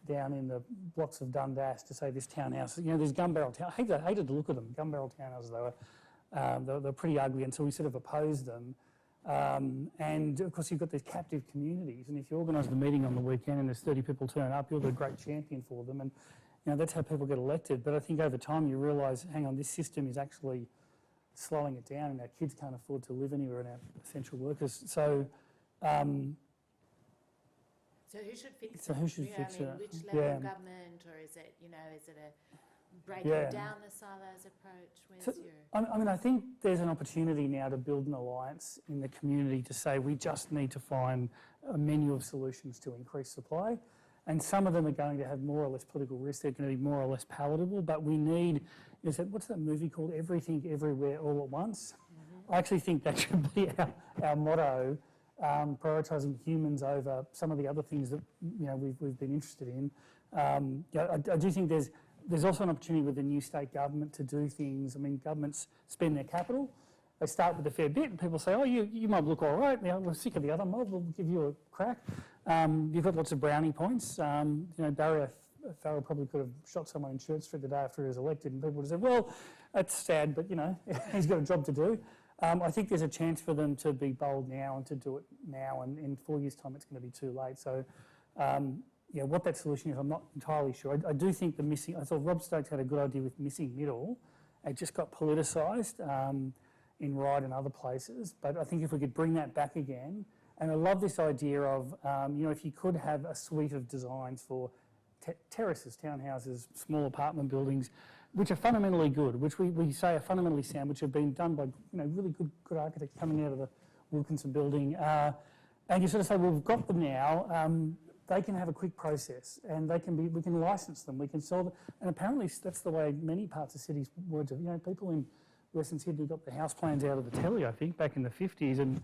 down in the blocks of Dundas to say this townhouse, you know, there's gun barrel town. I hated to look at them, gun barrel townhouses. They were pretty ugly, and so we sort of opposed them. And of course, you've got these captive communities, and if you organise the meeting on the weekend and there's 30 people turn up, you're the great champion for them. And you know, that's how people get elected. But I think over time you realise, hang on, this system is actually slowing it down, and our kids can't afford to live anywhere, and our essential workers. So who should fix it? So who should fix it? Which level of government, or is it, you know, is it a breaking down the silos approach? I mean, I think there's an opportunity now to build an alliance in the community to say we just need to find a menu of solutions to increase supply. And some of them are going to have more or less political risk. They're going to be more or less palatable. But we need, what's that movie called? Everything, Everywhere, All at Once. Mm-hmm. I actually think that should be our motto, prioritising humans over some of the other things that, you know, we've been interested in. I do think there's also an opportunity with the new state government to do things. I mean, governments spend their capital. They start with a fair bit, and people say, oh, you mob look all right. Now, we're sick of the other mob. We'll give you a crack. You've got lots of brownie points. You know, Barry Farrell probably could have shot someone in Church Street the day after he was elected, and people would have said, well, that's sad, but, you know, he's got a job to do. I think there's a chance for them to be bold now and to do it now, and in 4 years' time it's going to be too late. So, yeah, what that solution is, I'm not entirely sure. I do think I thought Rob Stokes had a good idea with missing middle. It just got politicised in Ryde and other places. But I think if we could bring that back again, and I love this idea of, you know, if you could have a suite of designs for terraces, townhouses, small apartment buildings, which are fundamentally good, which we say are fundamentally sound, which have been done by, you know, really good architects coming out of the Wilkinson building. And you sort of say, well, we've got them now. They can have a quick process, and we can license them, we can sell them. And apparently that's the way many parts of cities were. You know, people in Western Sydney got the house plans out of the telly, I think, back in the 50s, and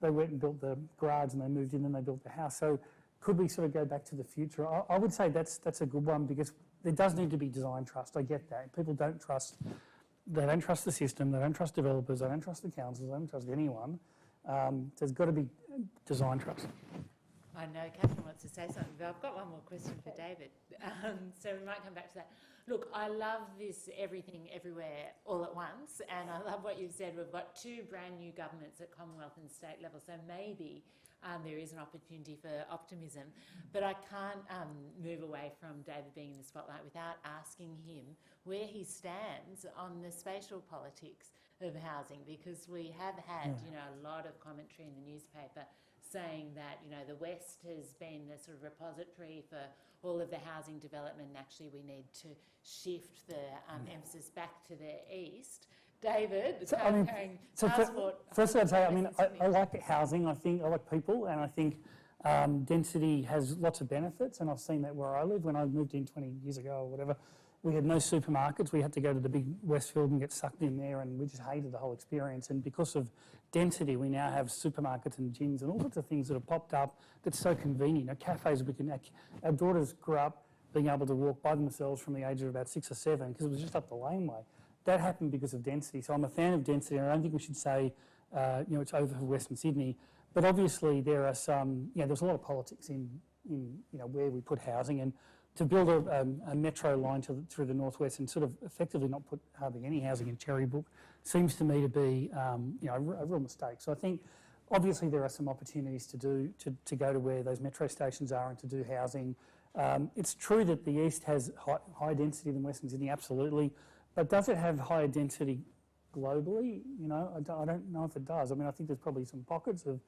they went and built the garage, and they moved in and they built the house. So could we sort of go back to the future? I would say that's a good one, because there does need to be design trust. I get that. People don't trust the system, they don't trust developers, they don't trust the councils, they don't trust anyone. So there's got to be design trust. I know Catherine wants to say something, but I've got one more question for David. So we might come back to that. Look, I love this everything, everywhere, all at once, and I love what you've said. We've got two brand new governments at Commonwealth and state level, so maybe there is an opportunity for optimism. But I can't move away from David being in the spotlight without asking him where he stands on the spatial politics of housing, because we have had, you know, a lot of commentary in the newspaper saying that, you know, the West has been the sort of repository for all of the housing development, and actually we need to shift the emphasis back to the East. David, first I'd say, I mean, I like housing. I like people, and I think density has lots of benefits, and I've seen that where I live. When I moved in 20 years ago or whatever, we had no supermarkets. We had to go to the big Westfield and get sucked in there, and we just hated the whole experience. And because of density, we now have supermarkets and gyms and all sorts of things that have popped up that's so convenient. Cafes, our daughters grew up being able to walk by themselves from the age of about 6 or 7 because it was just up the laneway. That happened because of density. So I'm a fan of density, and I don't think we should say, it's over for Western Sydney. But obviously there are some, there's a lot of politics in where we put housing, and to build a metro line through the northwest and sort of effectively not put hardly any housing in Cherrybrook seems to me to be, a real mistake. So I think obviously there are some opportunities to go to where those metro stations are and to do housing. It's true that the east has higher density than Western Sydney, absolutely, but does it have higher density globally? I don't know if it does. I mean, I think there's probably some pockets of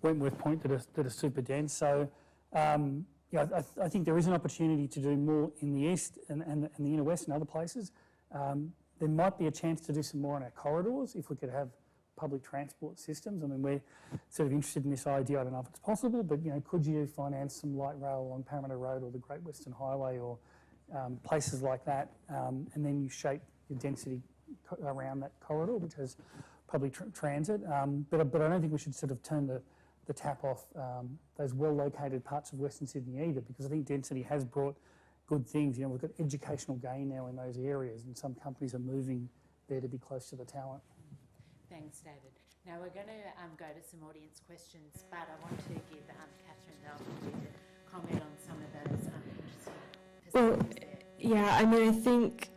Wentworth Point that are super dense. So, I think there is an opportunity to do more in the east and the inner west and other places. There might be a chance to do some more on our corridors if we could have public transport systems. I mean, we're sort of interested in this idea. I don't know if it's possible, but could you finance some light rail along Parramatta Road or the Great Western Highway or places like that, and then you shape your density around that corridor, which has public transit. But I don't think we should sort of turn the tap off those well-located parts of Western Sydney either, because I think density has brought good things. We've got educational gain now in those areas, and some companies are moving there to be close to the talent. Thanks, David. Now we're going to go to some audience questions, but I want to give Catherine the opportunity to comment on some of those interesting perspectives there. Yeah, I mean, I think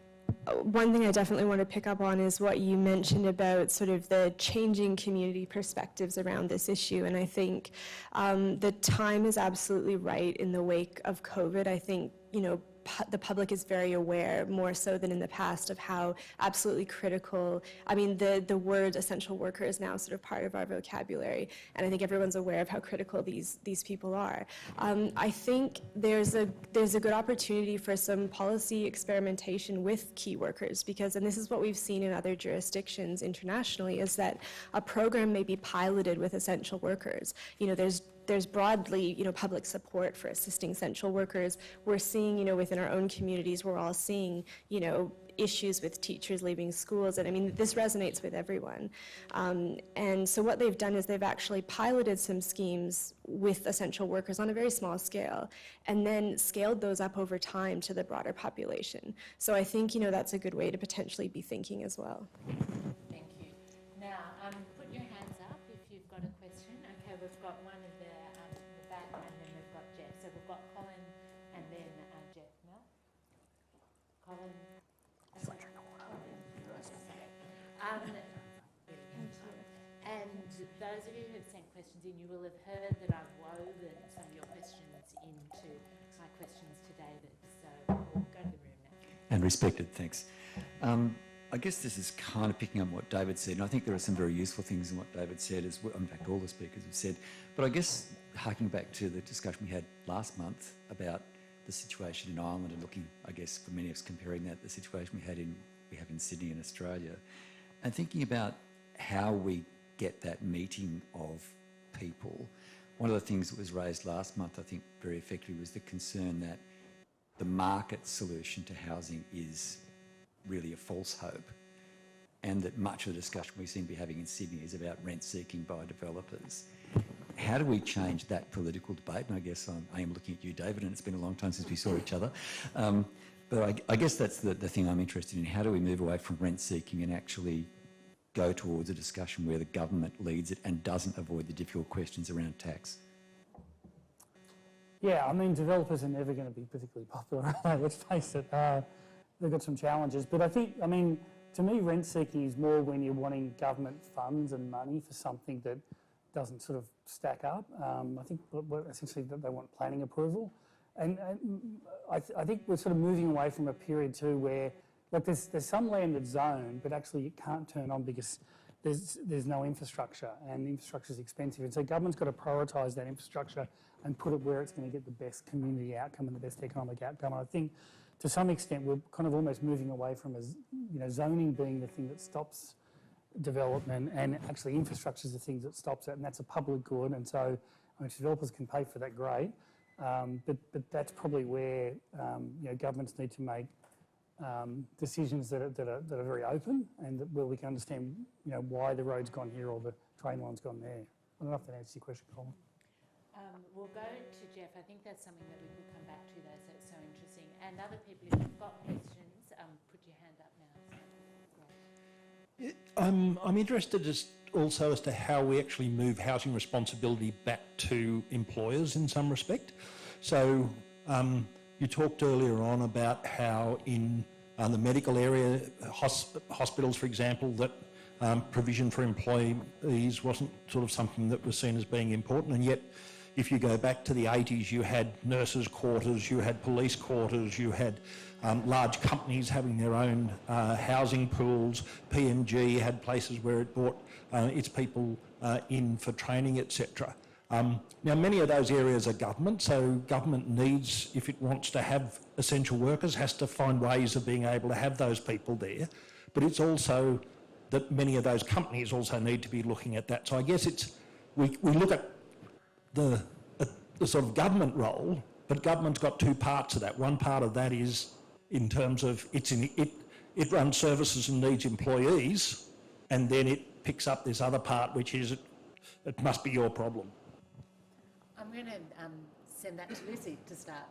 one thing I definitely want to pick up on is what you mentioned about sort of the changing community perspectives around this issue. And I think the time is absolutely right in the wake of COVID. I think, the public is very aware, more so than in the past, of how absolutely critical, I mean, the word essential worker is now sort of part of our vocabulary, and I think everyone's aware of how critical these people are. I think there's a good opportunity for some policy experimentation with key workers, because, and this is what we've seen in other jurisdictions internationally, is that a program may be piloted with essential workers. There's broadly, public support for assisting essential workers. We're seeing, within our own communities, we're all seeing, issues with teachers leaving schools. And I mean, this resonates with everyone. And so what they've done is they've actually piloted some schemes with essential workers on a very small scale, and then scaled those up over time to the broader population. So I think, that's a good way to potentially be thinking as well. Thank you. Now, put your hands up if you've got a question. Okay, we've got one in the back, and then we've got Jeff. So we've got Colin and then Jeff. No? Colin. And those of you who have sent questions in, you will have heard that I've woven some of your questions into my questions to David. So we'll go to the room now. And respected, thanks. I guess this is kind of picking up what David said, and I think there are some very useful things in what David said, as well. In fact, all the speakers have said. But I guess harking back to the discussion we had last month about the situation in Ireland, and looking, I guess, for many of us, comparing that to the situation we have in Sydney and Australia, and thinking about how we get that meeting of people. One of the things that was raised last month, I think very effectively, was the concern that the market solution to housing is really a false hope, and that much of the discussion we seem to be having in Sydney is about rent seeking by developers. How do we change that political debate? And I guess I am looking at you, David, and it's been a long time since we saw each other. But I guess that's the thing I'm interested in. How do we move away from rent seeking and actually go towards a discussion where the government leads it and doesn't avoid the difficult questions around tax? Yeah, I mean, developers are never going to be particularly popular, are they? Let's face it. They've got some challenges. But I think, to me, rent seeking is more when you're wanting government funds and money for something that doesn't sort of stack up. I think essentially that they want planning approval. And I think we're sort of moving away from a period too where, look, there's some land that's zoned, but actually it can't turn on because there's no infrastructure, and infrastructure is expensive. And so government's got to prioritise that infrastructure and put it where it's going to get the best community outcome and the best economic outcome. And I think to some extent we're kind of almost moving away from zoning being the thing that stops development, and actually infrastructure is the thing that stops it, and that's a public good. And so if developers can pay for that, great. But that's probably where governments need to make decisions that are very open, and where we can understand why the road's gone here or the train line's gone there. I don't know if that answers your question, Colin. We'll go to Jeff. I think that's something that we could come back to, though, so it's so interesting. And other people, if you've got questions, put your hand up now. So, great. I'm interested also as to how we actually move housing responsibility back to employers in some respect. So you talked earlier on about how in the medical area, hospitals, for example, that provision for employees wasn't sort of something that was seen as being important, and yet if you go back to the 80s, you had nurses' quarters, you had police quarters, you had large companies having their own housing pools. PMG had places where it brought its people in for training, etc. Now, many of those areas are government, so government needs, if it wants to have essential workers, has to find ways of being able to have those people there. But it's also that many of those companies also need to be looking at that. So I guess we look at the sort of government role, but government's got two parts of that. One part of that is in terms of it runs services and needs employees, and then it picks up this other part, which is it must be your problem. I'm going to send that to Lucy to start.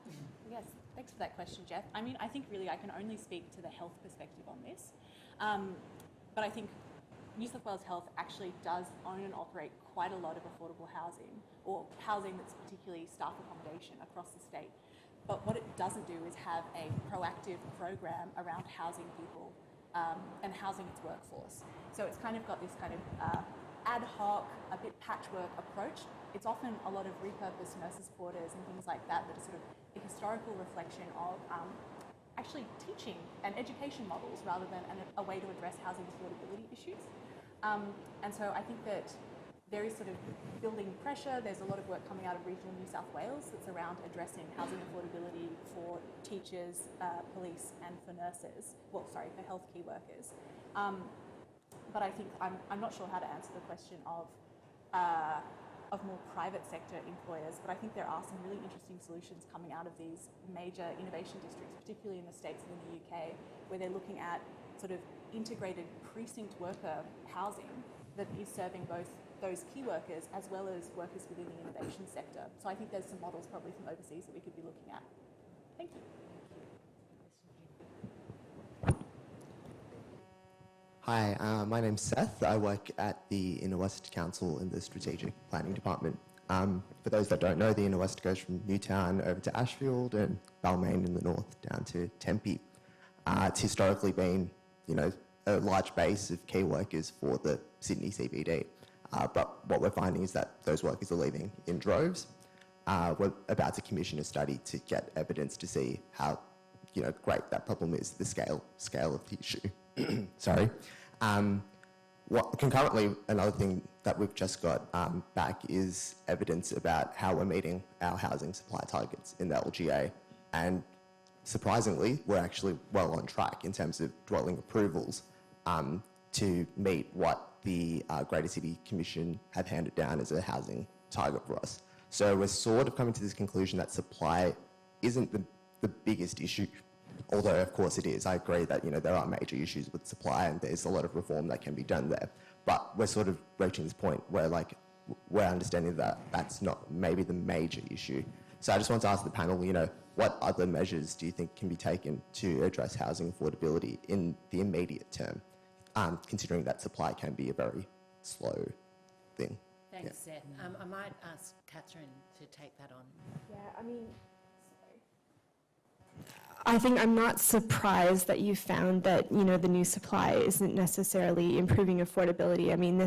Yes, thanks for that question, Jeff. I mean, I think really I can only speak to the health perspective on this, but I think New South Wales Health actually does own and operate quite a lot of affordable housing, or housing that's particularly staff accommodation across the state. But what it doesn't do is have a proactive program around housing people and housing its workforce. So it's kind of got this kind of ad hoc, a bit patchwork approach. It's often a lot of repurposed nurses' quarters and things like that that are sort of a historical reflection of actually teaching and education models rather than a way to address housing affordability issues. And so I think that there is sort of building pressure. There's a lot of work coming out of regional New South Wales that's around addressing housing affordability for teachers, police, and for nurses. Well, sorry, for health key workers. But I think I'm not sure how to answer the question of more private sector employers, but I think there are some really interesting solutions coming out of these major innovation districts, particularly in the States and in the UK, where they're looking at sort of integrated precinct worker housing that is serving both those key workers as well as workers within the innovation sector. So I think there's some models probably from overseas that we could be looking at. Thank you. Hi, my name's Seth. I work at the Inner West Council in the Strategic Planning Department. For those that don't know, the Inner West goes from Newtown over to Ashfield and Balmain in the north down to Tempe. It's historically been, a large base of key workers for the Sydney CBD. But what we're finding is that those workers are leaving in droves. We're about to commission a study to get evidence to see how, great that problem is, the scale of the issue. Sorry. Concurrently, another thing that we've just got back is evidence about how we're meeting our housing supply targets in the LGA. And surprisingly, we're actually well on track in terms of dwelling approvals to meet what the Greater City Commission have handed down as a housing target for us. So we're sort of coming to this conclusion that supply isn't the biggest issue, although of course it is. I agree that there are major issues with supply and there's a lot of reform that can be done there. But we're sort of reaching this point where we're understanding that that's not maybe the major issue. So I just want to ask the panel, what other measures do you think can be taken to address housing affordability in the immediate term, considering that supply can be a very slow thing? Thanks, Seth. I might ask Catherine to take that on. Yeah, I think I'm not surprised that you found that, the new supply isn't necessarily improving affordability. I mean,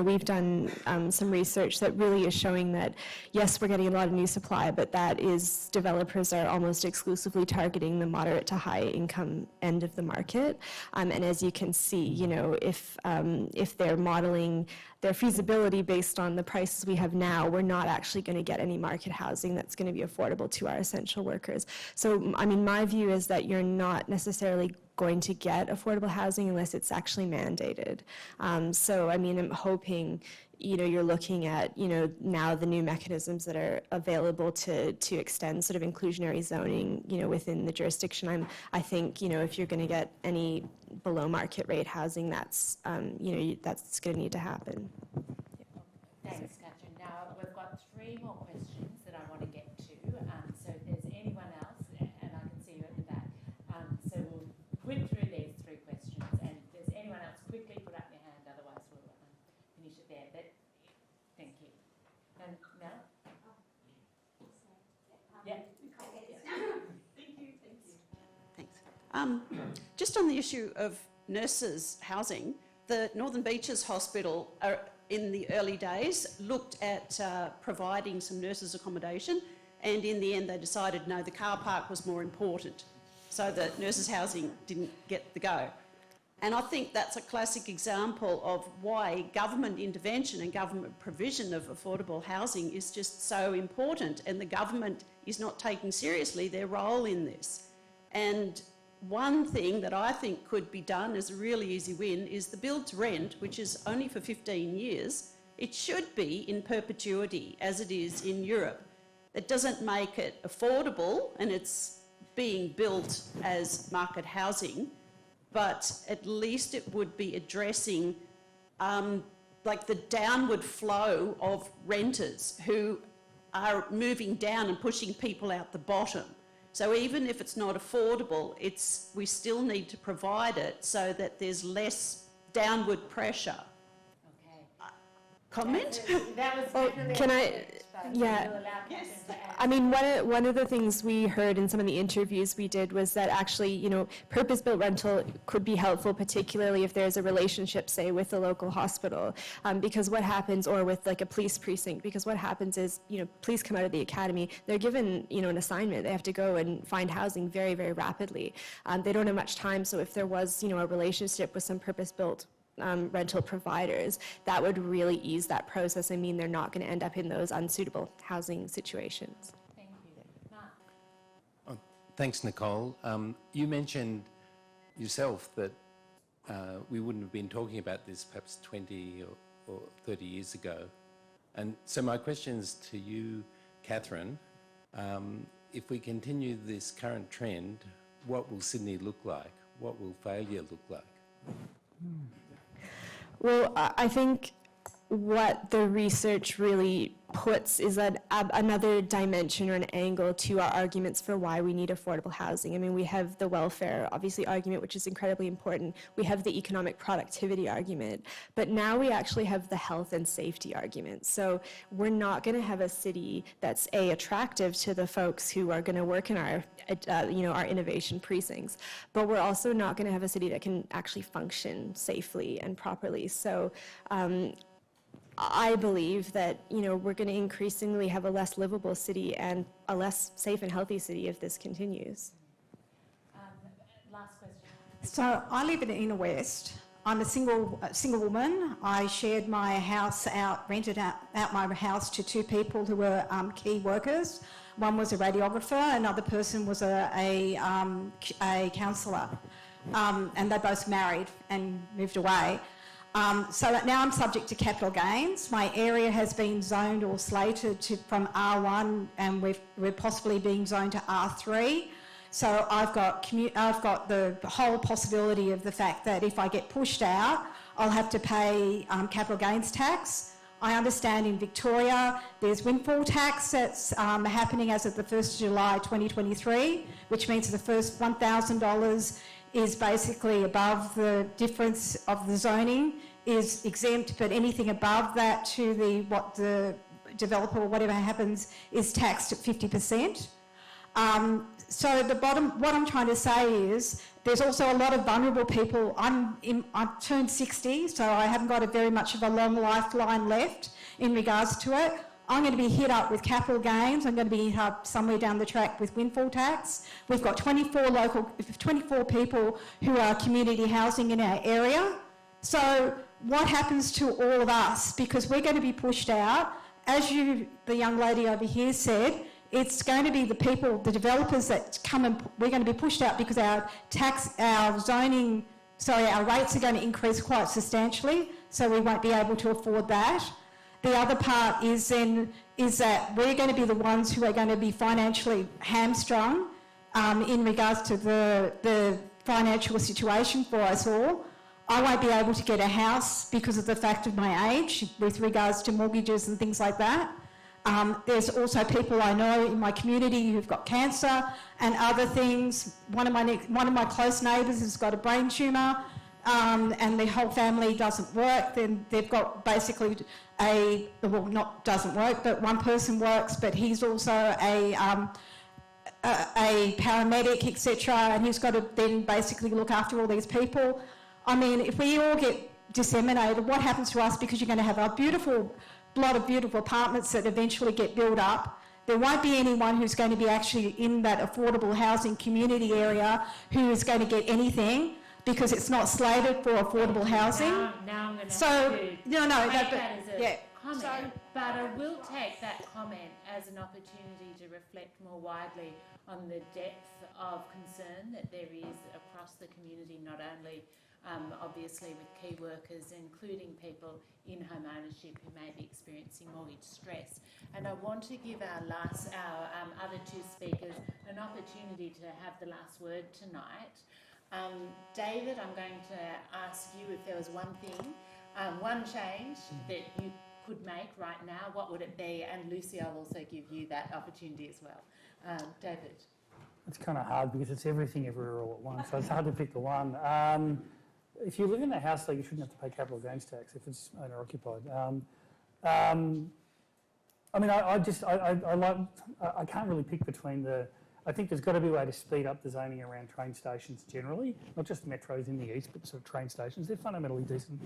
we've done some research that really is showing that, yes, we're getting a lot of new supply, but that is developers are almost exclusively targeting the moderate to high income end of the market. And as you can see, if they're modeling their feasibility based on the prices we have now, we're not actually going to get any market housing that's going to be affordable to our essential workers. So, my view is that you're not necessarily going to get affordable housing unless it's actually mandated. So, I'm hoping, you're looking at, now the new mechanisms that are available to extend sort of inclusionary zoning, within the jurisdiction. I think, if you're going to get any below market rate housing, that's, that's going to need to happen. Thanks, Catherine. Now, we've got 3 more questions that I want to get to. So if there's anyone else, and I can Just on the issue of nurses' housing, the Northern Beaches Hospital in the early days looked at providing some nurses' accommodation, and in the end they decided no, the car park was more important. So the nurses' housing didn't get the go. And I think that's a classic example of why government intervention and government provision of affordable housing is just so important, and the government is not taking seriously their role in this. And one thing that I think could be done as a really easy win is the build to rent, which is only for 15 years. It should be in perpetuity as it is in Europe. It doesn't make it affordable, and it's being built as market housing, but at least it would be addressing like the downward flow of renters who are moving down and pushing people out the bottom. So even if it's not affordable, we still need to provide it so that there's less downward pressure. Okay. Comment? That was Oh, definitely can a I- research, but yeah. we'll allow Catherine to add. I mean, one of the things we heard in some of the interviews we did was that actually, you know, purpose-built rental could be helpful, particularly if there's a relationship, say, with the local hospital, because what happens, or with like a police precinct, because what happens is, you know, police come out of the academy, they're given, you know, an assignment. They have to go and find housing very, very rapidly. They don't have much time, so if there was, you know, a relationship with some purpose-built rental providers, that would really ease that process and mean they're not going to end up in those unsuitable housing situations. Thank you. Mark. Thanks, Nicole. You mentioned yourself that we wouldn't have been talking about this perhaps 20 or 30 years ago. And so my question's to you, Catherine. If we continue this current trend, what will Sydney look like? What will failure look like? Well, I think what the research really puts is another dimension or an angle to our arguments for why we need affordable housing. I mean, we have the welfare, obviously, argument, which is incredibly important. We have the economic productivity argument. But now we actually have the health and safety argument. So we're not going to have a city that's, attractive to the folks who are going to work in our, our innovation precincts. But we're also not going to have a city that can actually function safely and properly. So I believe that, you know, we're going to increasingly have a less livable city and a less safe and healthy city if this continues. Last question. So I live in the inner west. I'm a single woman. I shared my house out, rented out my house to two people who were key workers. One was a radiographer, another person was a counsellor. And they both married and moved away. So now I'm subject to capital gains. My area has been zoned or slated from R1, and we're possibly being zoned to R3. So I've got the whole possibility of the fact that if I get pushed out, I'll have to pay capital gains tax. I understand in Victoria there's windfall tax that's happening as of the 1st of July 2023, which means the first $1,000 is basically above the difference of the zoning is exempt, but anything above that to what the developer or whatever happens is taxed at 50%. So what I'm trying to say is there's also a lot of vulnerable people. I've turned 60, so I haven't got very much of a long lifeline left in regards to it. I'm going to be hit up with capital gains. I'm going to be hit up somewhere down the track with windfall tax. We've got 24 people who are community housing in our area. So what happens to all of us? Because we're going to be pushed out. As the young lady over here said, it's going to be the people, the developers that come and we're going to be pushed out because our rates are going to increase quite substantially. So we won't be able to afford that. The other part is that we're going to be the ones who are going to be financially hamstrung in regards to the financial situation for us all. I won't be able to get a house because of the fact of my age with regards to mortgages and things like that. There's also people I know in my community who've got cancer and other things. One of my close neighbours has got a brain tumour. And the whole family doesn't work, then they've got basically doesn't work, but one person works, but he's also a paramedic, etc., and he's got to then basically look after all these people. I mean, if we all get disseminated, what happens to us? Because you're going to have a lot of beautiful apartments that eventually get built up. There won't be anyone who's going to be actually in that affordable housing community area who is going to get anything because it's not slated for affordable housing. Now I'm going to take that as a yeah. comment, but I will take that comment as an opportunity to reflect more widely on the depth of concern that there is across the community, not only obviously with key workers, including people in home ownership who may be experiencing mortgage stress. And I want to give our other two speakers an opportunity to have the last word tonight. David, I'm going to ask you if there was one thing, one change that you could make right now, what would it be? And Lucy, I'll also give you that opportunity as well. David. It's kind of hard because it's everything everywhere all at once, so it's hard to pick the one. If you live in a house, though, you shouldn't have to pay capital gains tax if it's owner-occupied. I mean, I can't really pick between the. I think there's got to be a way to speed up the zoning around train stations generally, not just metros in the east, but sort of train stations. They're fundamentally decent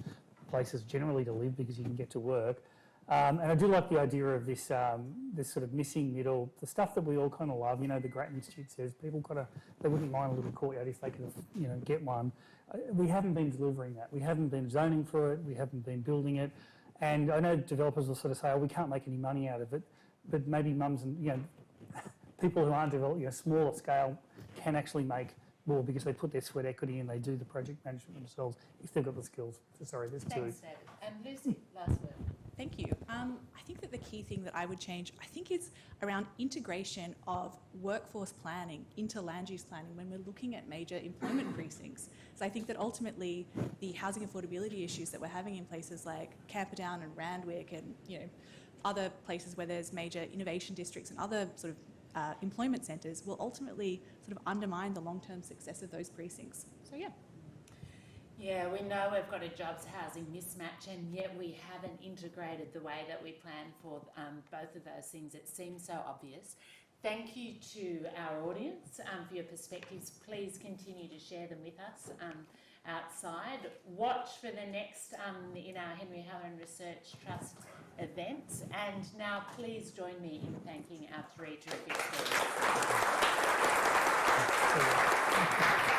places generally to live because you can get to work. And I do like the idea of this sort of missing middle, the stuff that we all kind of love. You know, the Grattan Institute says people they wouldn't mind a little courtyard if they could, get one. We haven't been delivering that. We haven't been zoning for it. We haven't been building it. And I know developers will sort of say, oh, we can't make any money out of it. But maybe mums and, people who aren't developing, smaller scale can actually make more because they put their sweat equity in, they do the project management themselves if they've got the skills. So sorry, there's two. Thanks, David. And Lucy, last word. Thank you. I think that the key thing that I would change, I think, is around integration of workforce planning into land use planning when we're looking at major employment precincts. So I think that ultimately the housing affordability issues that we're having in places like Camperdown and Randwick and other places where there's major innovation districts and other sort of employment centres will ultimately sort of undermine the long-term success of those precincts. So yeah. Yeah, we know we've got a jobs housing mismatch, and yet we haven't integrated the way that we plan for both of those things. It seems so obvious. Thank you to our audience for your perspectives. Please continue to share them with us outside. Watch for the next in our Henry Halloran Research Trust events. And now please join me in thanking our three terrific speakers.